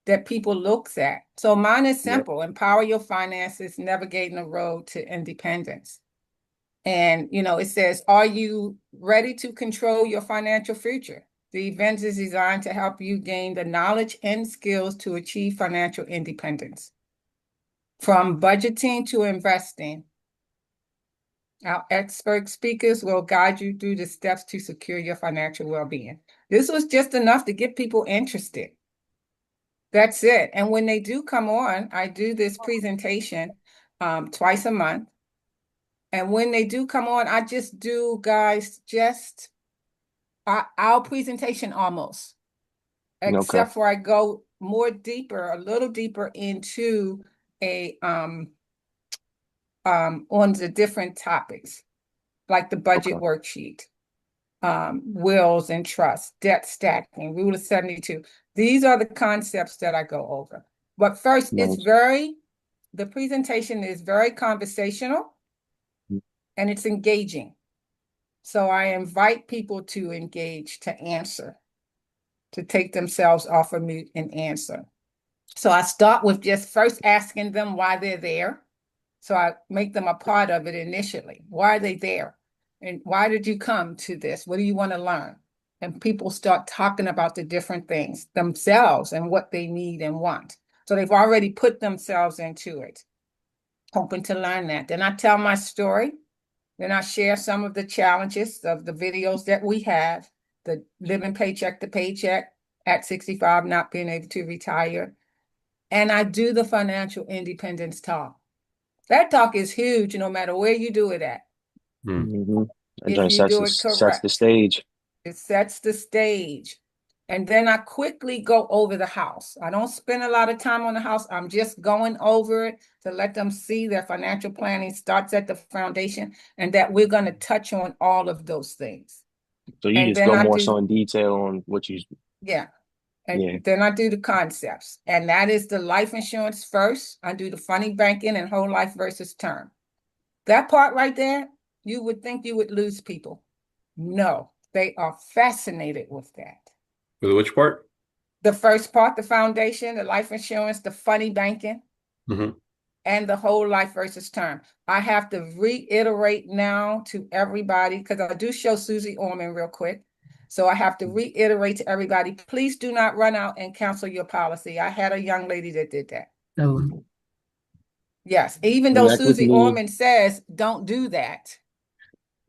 that people looks at. So mine is simple: empower your finances, navigating the road to independence. And, it says, are you ready to control your financial future? The event is designed to help you gain the knowledge and skills to achieve financial independence. From budgeting to investing, our expert speakers will guide you through the steps to secure your financial well-being. This was just enough to get people interested. That's it. And when they do come on, I do this presentation twice a month. And when they do come on, I just do, guys, just our presentation almost, except for I go a little deeper into on the different topics, like the budget worksheet, wills and trusts, debt stacking, rule of 72. These are the concepts that I go over. But first, the presentation is very conversational and it's engaging. So I invite people to engage, to answer, to take themselves off of mute and answer. So I start with just first asking them why they're there. So I make them a part of it initially. Why are they there? And why did you come to this? What do you want to learn? And people start talking about the different things themselves and what they need and want. So they've already put themselves into it, hoping to learn that. Then I tell my story. Then I share some of the challenges of the videos that we have, the living paycheck to paycheck at 65, not being able to retire. And I do the financial independence talk. That talk is huge, no matter where you do it at. If you do it correct. Sets the stage. It sets the stage. And then I quickly go over the house. I don't spend a lot of time on the house. I'm just going over it to let them see their financial planning starts at the foundation and that we're going to touch on all of those things. So you just go more so in detail on what you... Yeah. And then I do the concepts. And that is the life insurance first. I do the funny banking and whole life versus term. That part right there, you would think you would lose people. No, they are fascinated with that. With which part? The first part, the foundation, the life insurance, the funny banking, and the whole life versus term. I have to reiterate now to everybody, because I do show Susie Orman real quick. So I have to reiterate to everybody, please do not run out and cancel your policy. I had a young lady that did that. Oh. Yes, even though Susie Orman says don't do that.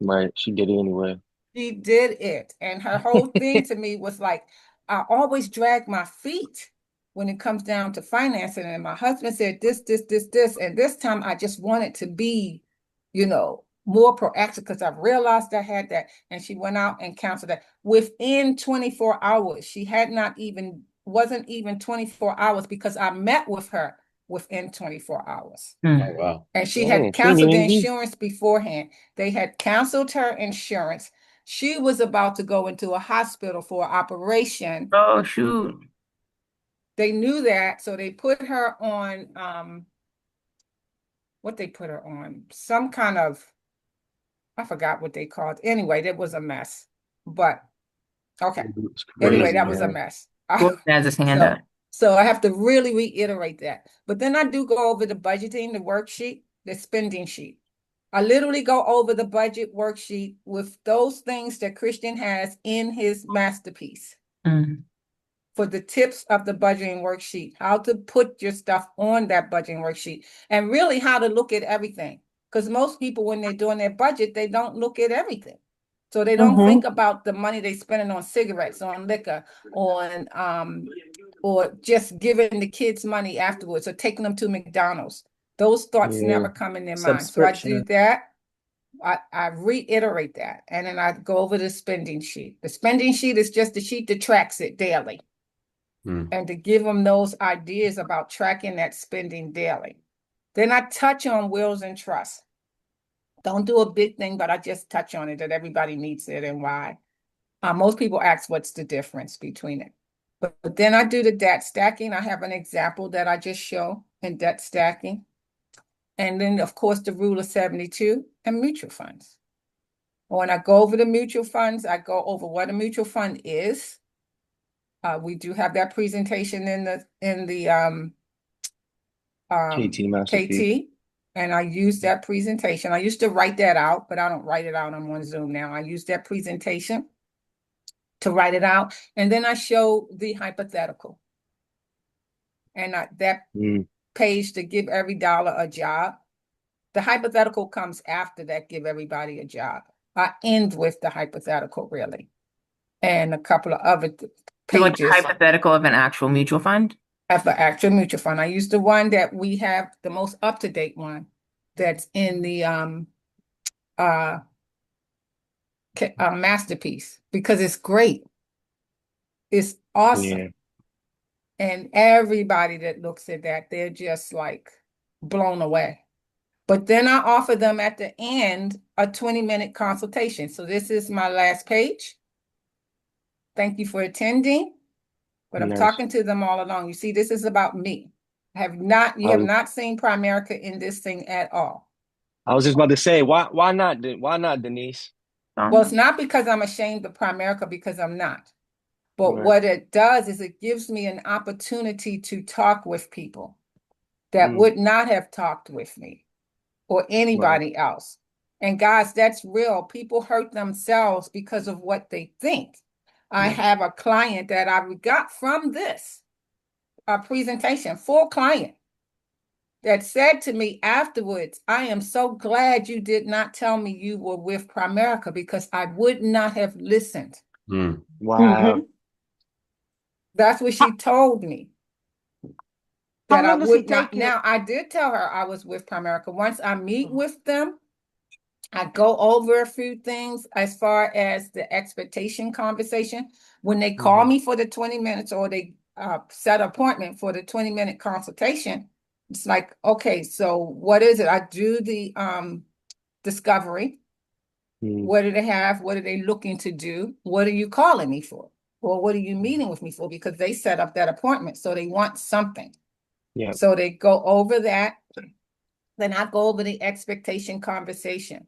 Right, she did it anyway. She did it. And her whole thing to me was like, I always drag my feet when it comes down to financing. And my husband said this. And this time I just wanted to be, more proactive because I realized I had that. And she went out and counseled that. Within 24 hours, wasn't even 24 hours because I met with her within 24 hours. Oh, wow. And she Oh, had she canceled the didn't even- insurance beforehand. They had canceled her insurance. She was about to go into a hospital for an operation. Oh, shoot. They knew that, so they put her on what they put her on, some kind of, I forgot what they called. Anyway, that was a mess. But okay. It's Anyway, crazy, that was a man. mess. Gordon has his hand up. So I have to really reiterate that. But then I do go over the budgeting, the worksheet, the spending sheet. I literally go over the budget worksheet with those things that Christian has in his masterpiece Mm. for the tips of the budgeting worksheet, how to put your stuff on that budgeting worksheet, and really how to look at everything. Because most people, when they're doing their budget, they don't look at everything. So they don't think about the money they're spending on cigarettes, on liquor, or just giving the kids money afterwards, or taking them to McDonald's. Those thoughts never come in their mind. So I do that. I reiterate that. And then I go over the spending sheet. The spending sheet is just the sheet that tracks it daily. And to give them those ideas about tracking that spending daily. Then I touch on wills and trusts. Don't do a big thing, but I just touch on it, that everybody needs it and why. Most people ask what's the difference between it. But then I do the debt stacking. I have an example that I just show in debt stacking. And then, of course, the rule of 72 and mutual funds. When I go over the mutual funds, I go over what a mutual fund is. We do have that presentation in the KT masterpiece. KT, and I use that presentation. I used to write that out, but I don't write it out. I'm on Zoom now. I use that presentation to write it out, and then I show the hypothetical. And that page to give every dollar a job. The hypothetical comes after that, give everybody a job. I end with the hypothetical, really, and a couple of other So like pages. hypothetical of an actual mutual fund? Of the actual mutual fund. I use the one that we have, the most up-to-date one, that's in the masterpiece, because it's great. It's awesome. Yeah. And everybody that looks at that, they're just like blown away. But then I offer them at the end a 20-minute consultation. So this is my last page. Thank you for attending. But I'm Nice. talking to them all along. You see, this is about me. You have not seen Primerica in this thing at all. I was just about to say, why not? Why not, Denise? Well, it's not because I'm ashamed of Primerica, because I'm not. But Right. what it does is it gives me an opportunity to talk with people that would not have talked with me or anybody else. And guys, that's real. People hurt themselves because of what they think. I have a client that I got from this presentation, full client, that said to me afterwards, I am so glad you did not tell me you were with Primerica, because I would not have listened. Wow. That's what she told me. That How I long does it would not. take you? Now, I did tell her I was with Primerica. Once I meet with them, I go over a few things as far as the expectation conversation. When they call me for the 20 minutes, or they set an appointment for the 20-minute consultation, it's like, okay, so what is it? I do the discovery. What do they have? What are they looking to do? What are you calling me for? Or what are you meeting with me for? Because they set up that appointment, so they want something. Yeah. So they go over that. Then I go over the expectation conversation.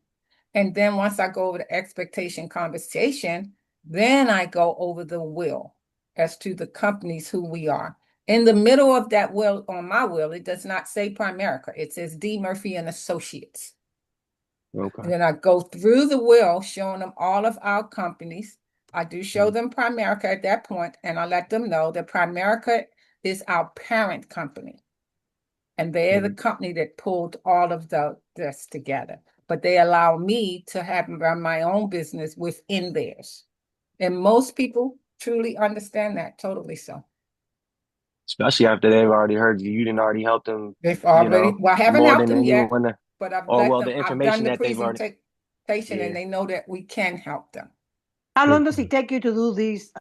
And then once I go over the expectation conversation, then I go over the will as to the companies who we are. In the middle of that will, on my will, it does not say Primerica. It says D. Murphy and Associates. Okay. And then I go through the will, showing them all of our companies. I do show them Primerica at that point, and I let them know that Primerica is our parent company. And they're the company that pulled all of this together. but they allow me to run my own business within theirs. And most people truly understand that, totally so. Especially after they've already heard you. You didn't already help them, They've already, well, I haven't more helped than them yet, anyone. but I've Or let well, them, the I've done information the that they've already. presentation Yeah. and they know that we can help them. How long does it take you to do these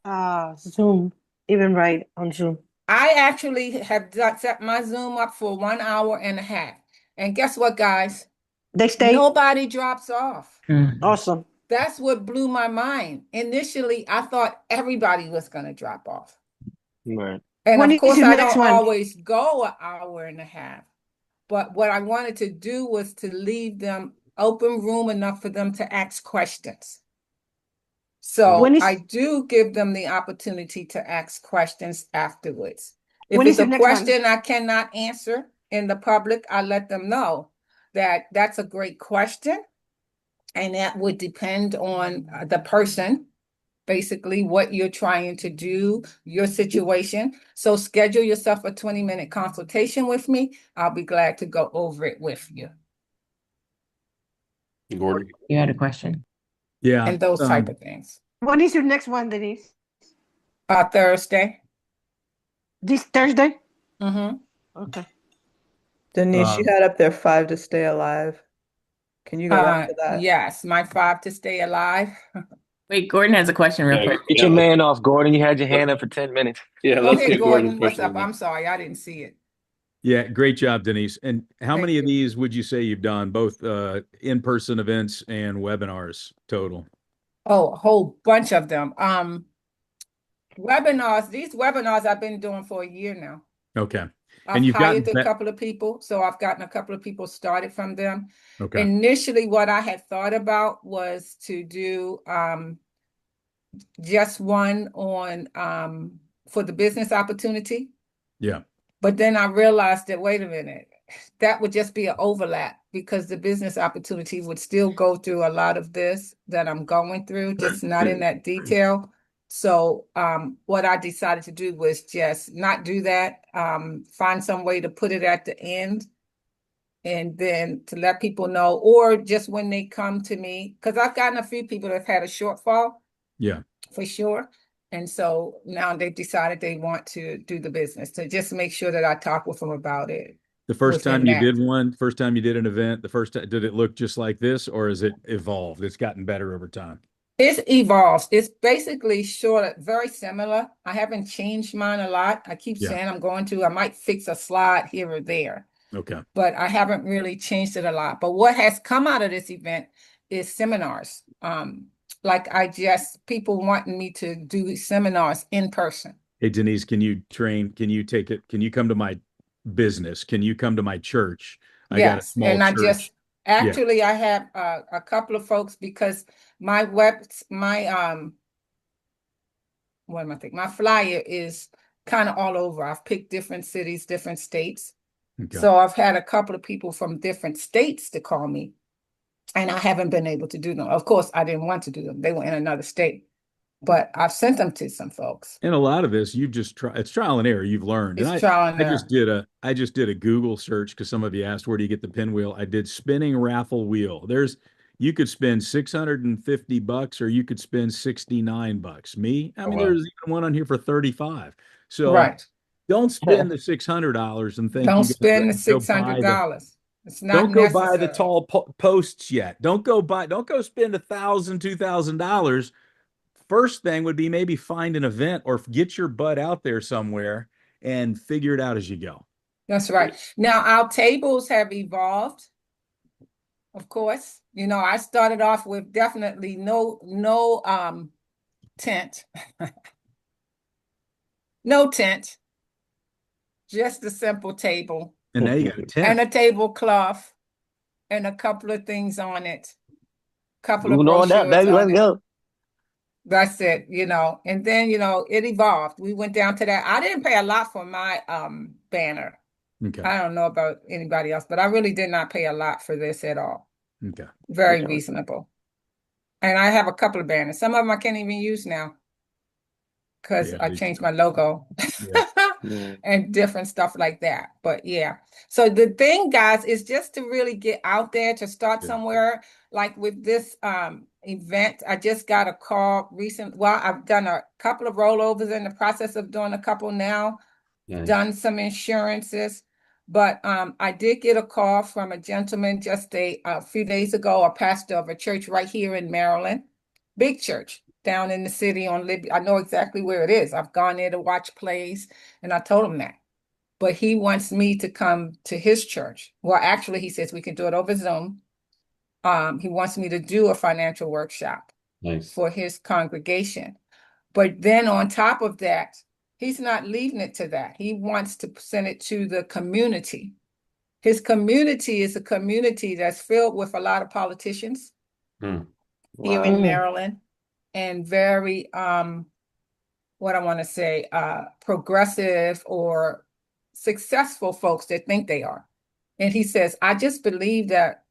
Zoom, Eventbrite on Zoom? I actually have set my Zoom up for 1.5 hours. And guess what, guys? They stay? Nobody drops off. Awesome. That's what blew my mind. Initially, I thought everybody was going to drop off. Right. And When of is course, your I next don't one? always go 1.5 hours. But what I wanted to do was to leave them open room enough for them to ask questions. So I do give them the opportunity to ask questions afterwards. If When it's is your a next one? question I cannot answer in the public, I let them know that that's a great question. And that would depend on the person, basically what you're trying to do, your situation. So schedule yourself a 20-minute consultation with me. I'll be glad to go over it with you. Gordon. You had a question. Yeah. And those type of things. When is your next one, Denise? Thursday. This Thursday? Mm-hmm. Okay. Denise, you had up there 5 to stay alive. Can you go back to that? Yes, my 5 to stay alive. Wait, Gordon has a question real quick. Get your man off, Gordon. You had your hand up for 10 minutes. Yeah, Go let's ahead, get Gordon. Gordon's What's question. up? I'm sorry, I didn't see it. Yeah, great job, Denise. And how Thank many of you. these would you say you've done, both in-person events and webinars total? Oh, a whole bunch of them. Webinars, these webinars I've been doing for a year now. Okay. I've And you've hired gotten a couple of people, so I've gotten a couple of people started from them. Okay. Initially, what I had thought about was to do just one on for the business opportunity. Yeah. But then I realized that, wait a minute, that would just be an overlap because the business opportunity would still go through a lot of this that I'm going through, just not in that detail. So what I decided to do was just not do that, find some way to put it at the end and then to let people know, or just when they come to me, because I've gotten a few people that have had a shortfall. Yeah. For sure. And so now they've decided they want to do the business, to just make sure that I talk with them about it. The first within time you that. did one, first time you did an event, the first time, did it look just like this, or has it evolved? It's gotten better over time. It's evolved. It's basically very similar. I haven't changed mine a lot. I keep saying I might fix a slide here or there. Okay. But I haven't really changed it a lot. But what has come out of this event is seminars. Like people wanting me to do seminars in person. Hey, Denise, can you come to my business? Can you come to my church? I got a Yes, small and church. I have a couple of folks because my flyer is kind of all over. I've picked different cities, different states. Okay. So I've had a couple of people from different states to call me, and I haven't been able to do them. Of course, I didn't want to do them. They were in another state, but I've sent them to some folks. And a lot of this, you've just it's trial and error. You've learned. It's trial and error. I just did a Google search because some of you asked, where do you get the pinwheel? I did spinning raffle wheel. You could spend $650 or you could spend $69. There's even one on here for $35. So right. Don't spend the $600 and think don't spend the $600. It's not don't go necessary. buy the tall posts yet. Don't go spend $1,000, $2,000. First thing would be maybe find an event or get your butt out there somewhere and figure it out as you go. That's right. Now our tables have evolved. Of course, I started off with definitely no tent. No tent. Just a simple table. And now you got a tent. And a tablecloth and a couple of things on it. Couple of Moving on brochures that, baby. Let's go. That's it, and then, it evolved. We went down to that. I didn't pay a lot for my banner. Okay. I don't know about anybody else, but I really did not pay a lot for this at all. Okay. Very reasonable. And I have a couple of banners. Some of them I can't even use now because I changed my logo. Yeah. and different stuff like that. But yeah. So the thing, guys, is just to really get out there, to start somewhere. Like with this event, I just got a call recent. Well, I've done a couple of rollovers, in the process of doing a couple now. Nice. Done some insurances. But I did get a call from a gentleman just a few days ago, a pastor of a church right here in Maryland, big church down in the city on Libby. I know exactly where it is. I've gone there to watch plays, and I told him that. But he wants me to come to his church. Well, actually, he says we can do it over Zoom. He wants me to do a financial workshop for his congregation. But then on top of that, he's not leaving it to that. He wants to send it to the community. His community is a community that's filled with a lot of politicians here in Maryland, and very, what I want to say, progressive or successful folks that think they are. And he says, I just believe that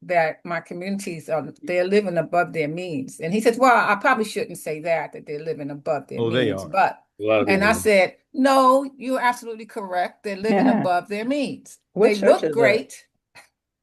my communities they're living above their means. And he says, well, I probably shouldn't say that they're living above their means. They are. But and I said, no, you're absolutely correct. They're living above their means. What church look is great.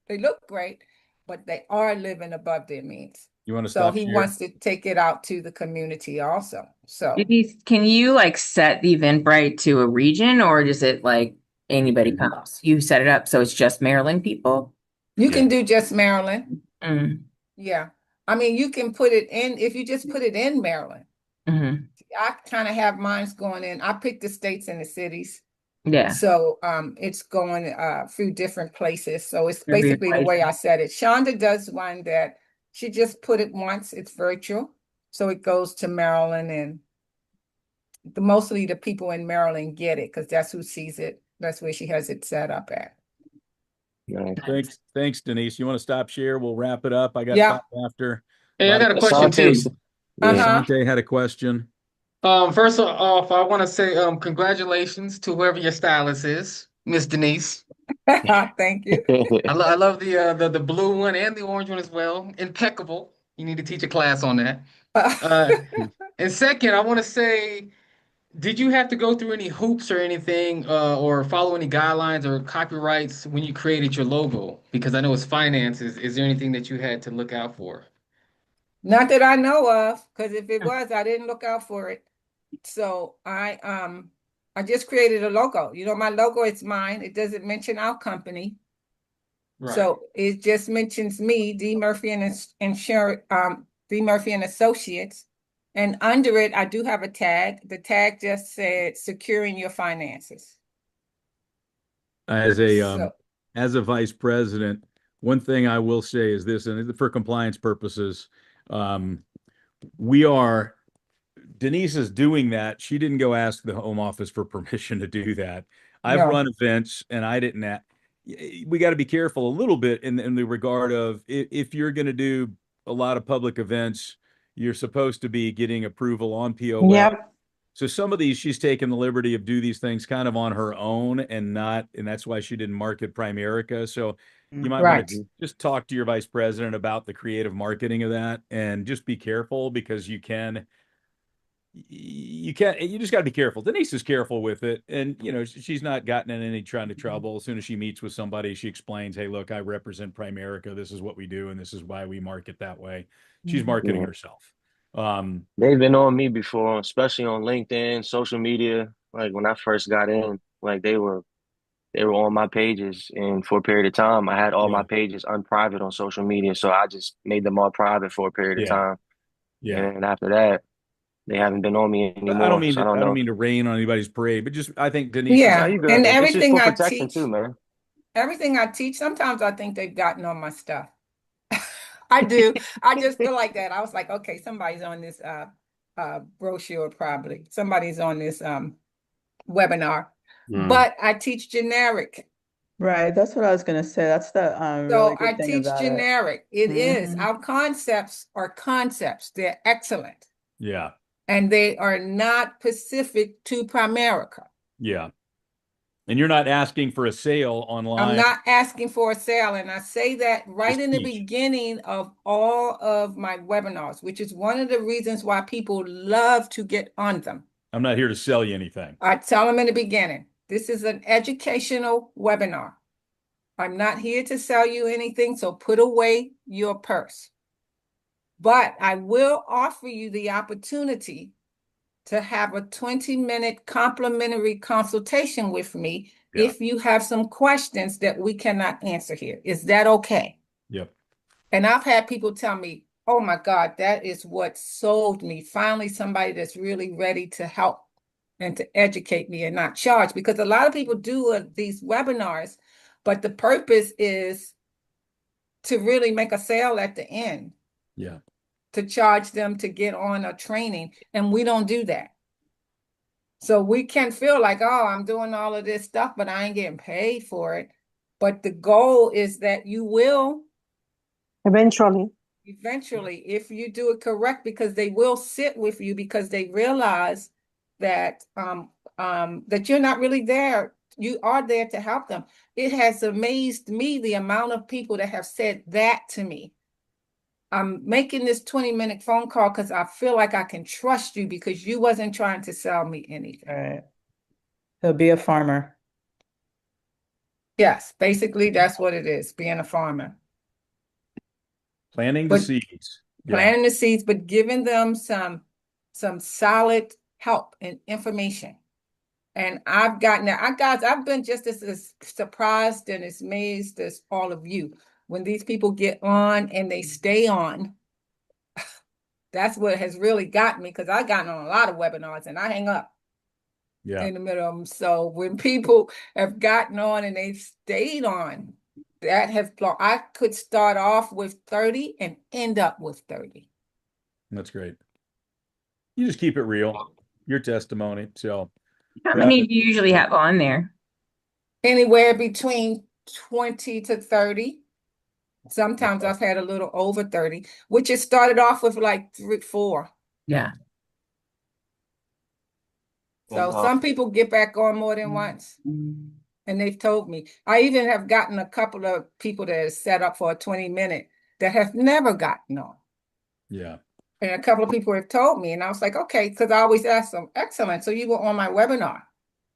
They look great, but they are living above their means. You want to So stop he share? wants to take it out to the community also. So Denise, can you like set the Eventbrite to a region, or does it like anybody comes? You set it up so it's just Maryland people? you can do just Maryland. Mm. Yeah. I mean, you can put it in, if you just put it in Maryland. Mm-hmm. I kind of have mines going in. I pick the states and the cities. Yeah. So it's going through different places. So it's Through your basically the way I places. said it. Shonda does one that she just put it once. It's virtual. So it goes to Maryland, and mostly the people in Maryland get it because that's who sees it. That's where she has it set up at. Thanks, Denise. You want to stop share? We'll wrap it up. I got Yeah. five after. Hey, I got a question too. Asante had a question. First off, I want to say congratulations to whoever your stylist is, Miss Denise. Thank you. I love the blue one and the orange one as well. Impeccable. You need to teach a class on that. And second, I want to say, did you have to go through any hoops or anything, or follow any guidelines or copyrights when you created your logo? Because I know it's finances. Is there anything that you had to look out for? Not that I know of, because if it was, I didn't look out for it. So I just created a logo. You know, my logo is mine. It doesn't mention our company. Right. So it just mentions me, D. Murphy and D. Murphy and Associates. And under it, I do have a tag. The tag just said securing your finances. As a vice president, one thing I will say is this, and for compliance purposes, Denise is doing that. She didn't go ask the home office for permission to do that. I've run events, and I didn't. We got to be careful a little bit in the regard of if you're going to do a lot of public events, you're supposed to be getting approval on POS. Yep. So some of these, she's taken the liberty of do these things kind of on her own and that's why she didn't market Primerica. So you might want to just talk to your vice president about the creative marketing of that, and just be careful, because you just got to be careful. Denise is careful with it. And, she's not gotten in any kind of trouble. As soon as she meets with somebody, she explains, hey, look, I represent Primerica. This is what we do, and this is why we market that way. She's marketing herself. They've been on me before, especially on LinkedIn, social media. Like when I first got in, like they were on my pages, and for a period of time, I had all my pages unprivate on social media. So I just made them all private for a period of time. Yeah. And after that, they haven't been on me anymore. I don't mean so to, I don't mean to rain on anybody's parade, but just I think Denise. Yeah, you good. and It's just everything for I protection teach too, man. Everything I teach, sometimes I think they've gotten on my stuff. I do. I just feel like that. I was like, okay, somebody's on this brochure, probably. Somebody's on this webinar. But I teach generic. Right. That's what I was gonna say. That's the really good thing teach about generic. it. It is. Our concepts are concepts. They're excellent. Yeah. And they are not specific to Primerica. Yeah. And you're not asking for a sale online. I'm not asking for a sale. And I say that right in the beginning of all of my webinars, which is one of the reasons why people love to get on them. I'm not here to sell you anything. I tell them in the beginning, This is an educational webinar. I'm not here to sell you anything, so put away your purse. But I will offer you the opportunity to have a 20-minute complimentary consultation with me if you have some questions that we cannot answer here. Is that okay? Yep. And I've had people tell me, oh my God, that is what sold me. Finally, somebody that's really ready to help and to educate me and not charge. Because a lot of people do these webinars, but the purpose is to really make a sale at the end. Yeah. To charge them to get on a training. And we don't do that. So we can feel like, oh, I'm doing all of this stuff, but I ain't getting paid for it. But the goal is that you will Eventually. if you do it correct, because they will sit with you because they realize that that you're not really there. You are there to help them. It has amazed me the amount of people that have said that to me. I'm making this 20-minute phone call because I feel like I can trust you because you wasn't trying to sell me anything. All right. He'll be a farmer. Yes, basically that's what it is, being a farmer. Planting the seeds. Planting the seeds, but giving them some solid help and information. And I've been just as surprised and as amazed as all of you. When these people get on and they stay on, that's what has really got me, because I've gotten on a lot of webinars and I hang up in the middle of them. So when people have gotten on and they've stayed on, that has blown. I could start off with 30 and end up with 30. That's great. You just keep it real. Your testimony. So how many do you usually have on there? Anywhere between 20 to 30. Sometimes I've had a little over 30, which it started off with like 3, 4. Yeah. So some people get back on more than once. And they've told me. I even have gotten a couple of people that have set up for a 20-minute that have never gotten on. Yeah. And a couple of people have told me, and I was like, okay, because I always ask them, excellent. So you were on my webinar.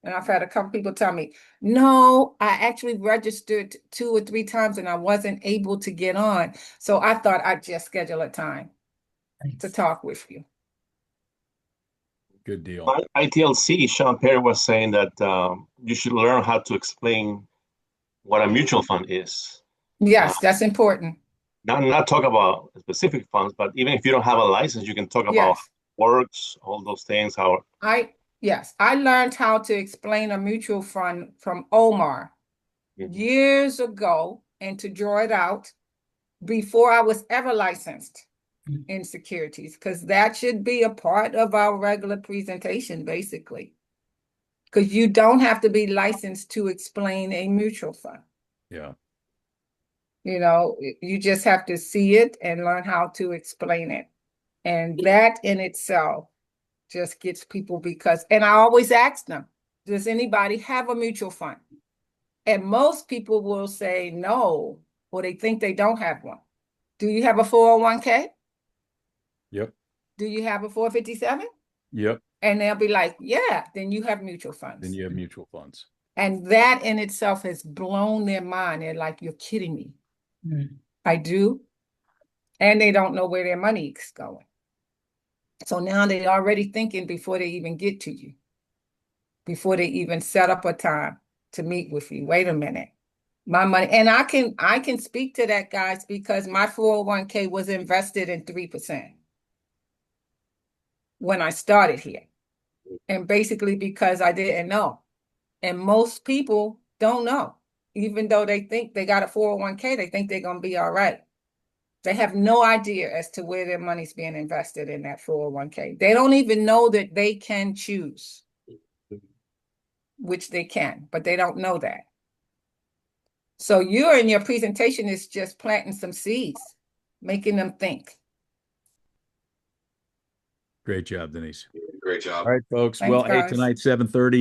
And I've had a couple people tell me, no, I actually registered 2 or 3 times and I wasn't able to get on. So I thought I'd just schedule a time to talk with you. Good deal. ITLC, Sean Perry was saying that you should learn how to explain what a mutual fund is. Yes, that's important. Not talk about specific funds, but even if you don't have a license, you can talk about how it works, all those things. Yes, I learned how to explain a mutual fund from Omar years ago and to draw it out before I was ever licensed in securities, because that should be a part of our regular presentation, basically. Because you don't have to be licensed to explain a mutual fund. Yeah. You know, you just have to see it and learn how to explain it. And that in itself just gets people, and I always ask them, does anybody have a mutual fund? And most people will say no, or they think they don't have one. Do you have a 401k? Yep. Do you have a 457? Yep. And they'll be like, yeah, then you have mutual funds. Then you have mutual funds. And that in itself has blown their mind. They're like, you're kidding me. I do. And they don't know where their money is going. So now they're already thinking before they even get to you, before they even set up a time to meet with you. Wait a minute. My money, and I can speak to that, guys, because my 401k was invested in 3% when I started here. And basically because I didn't know. And most people don't know. Even though they think they got a 401k, they think they're going to be all right. They have no idea as to where their money's being invested in that 401k. They don't even know that they can choose, which they can, but they don't know that. So you're in your presentation is just planting some seeds, making them think. Great job, Denise. Great job. All right, folks. Thanks, Well, hey, guys. tonight, 7:30.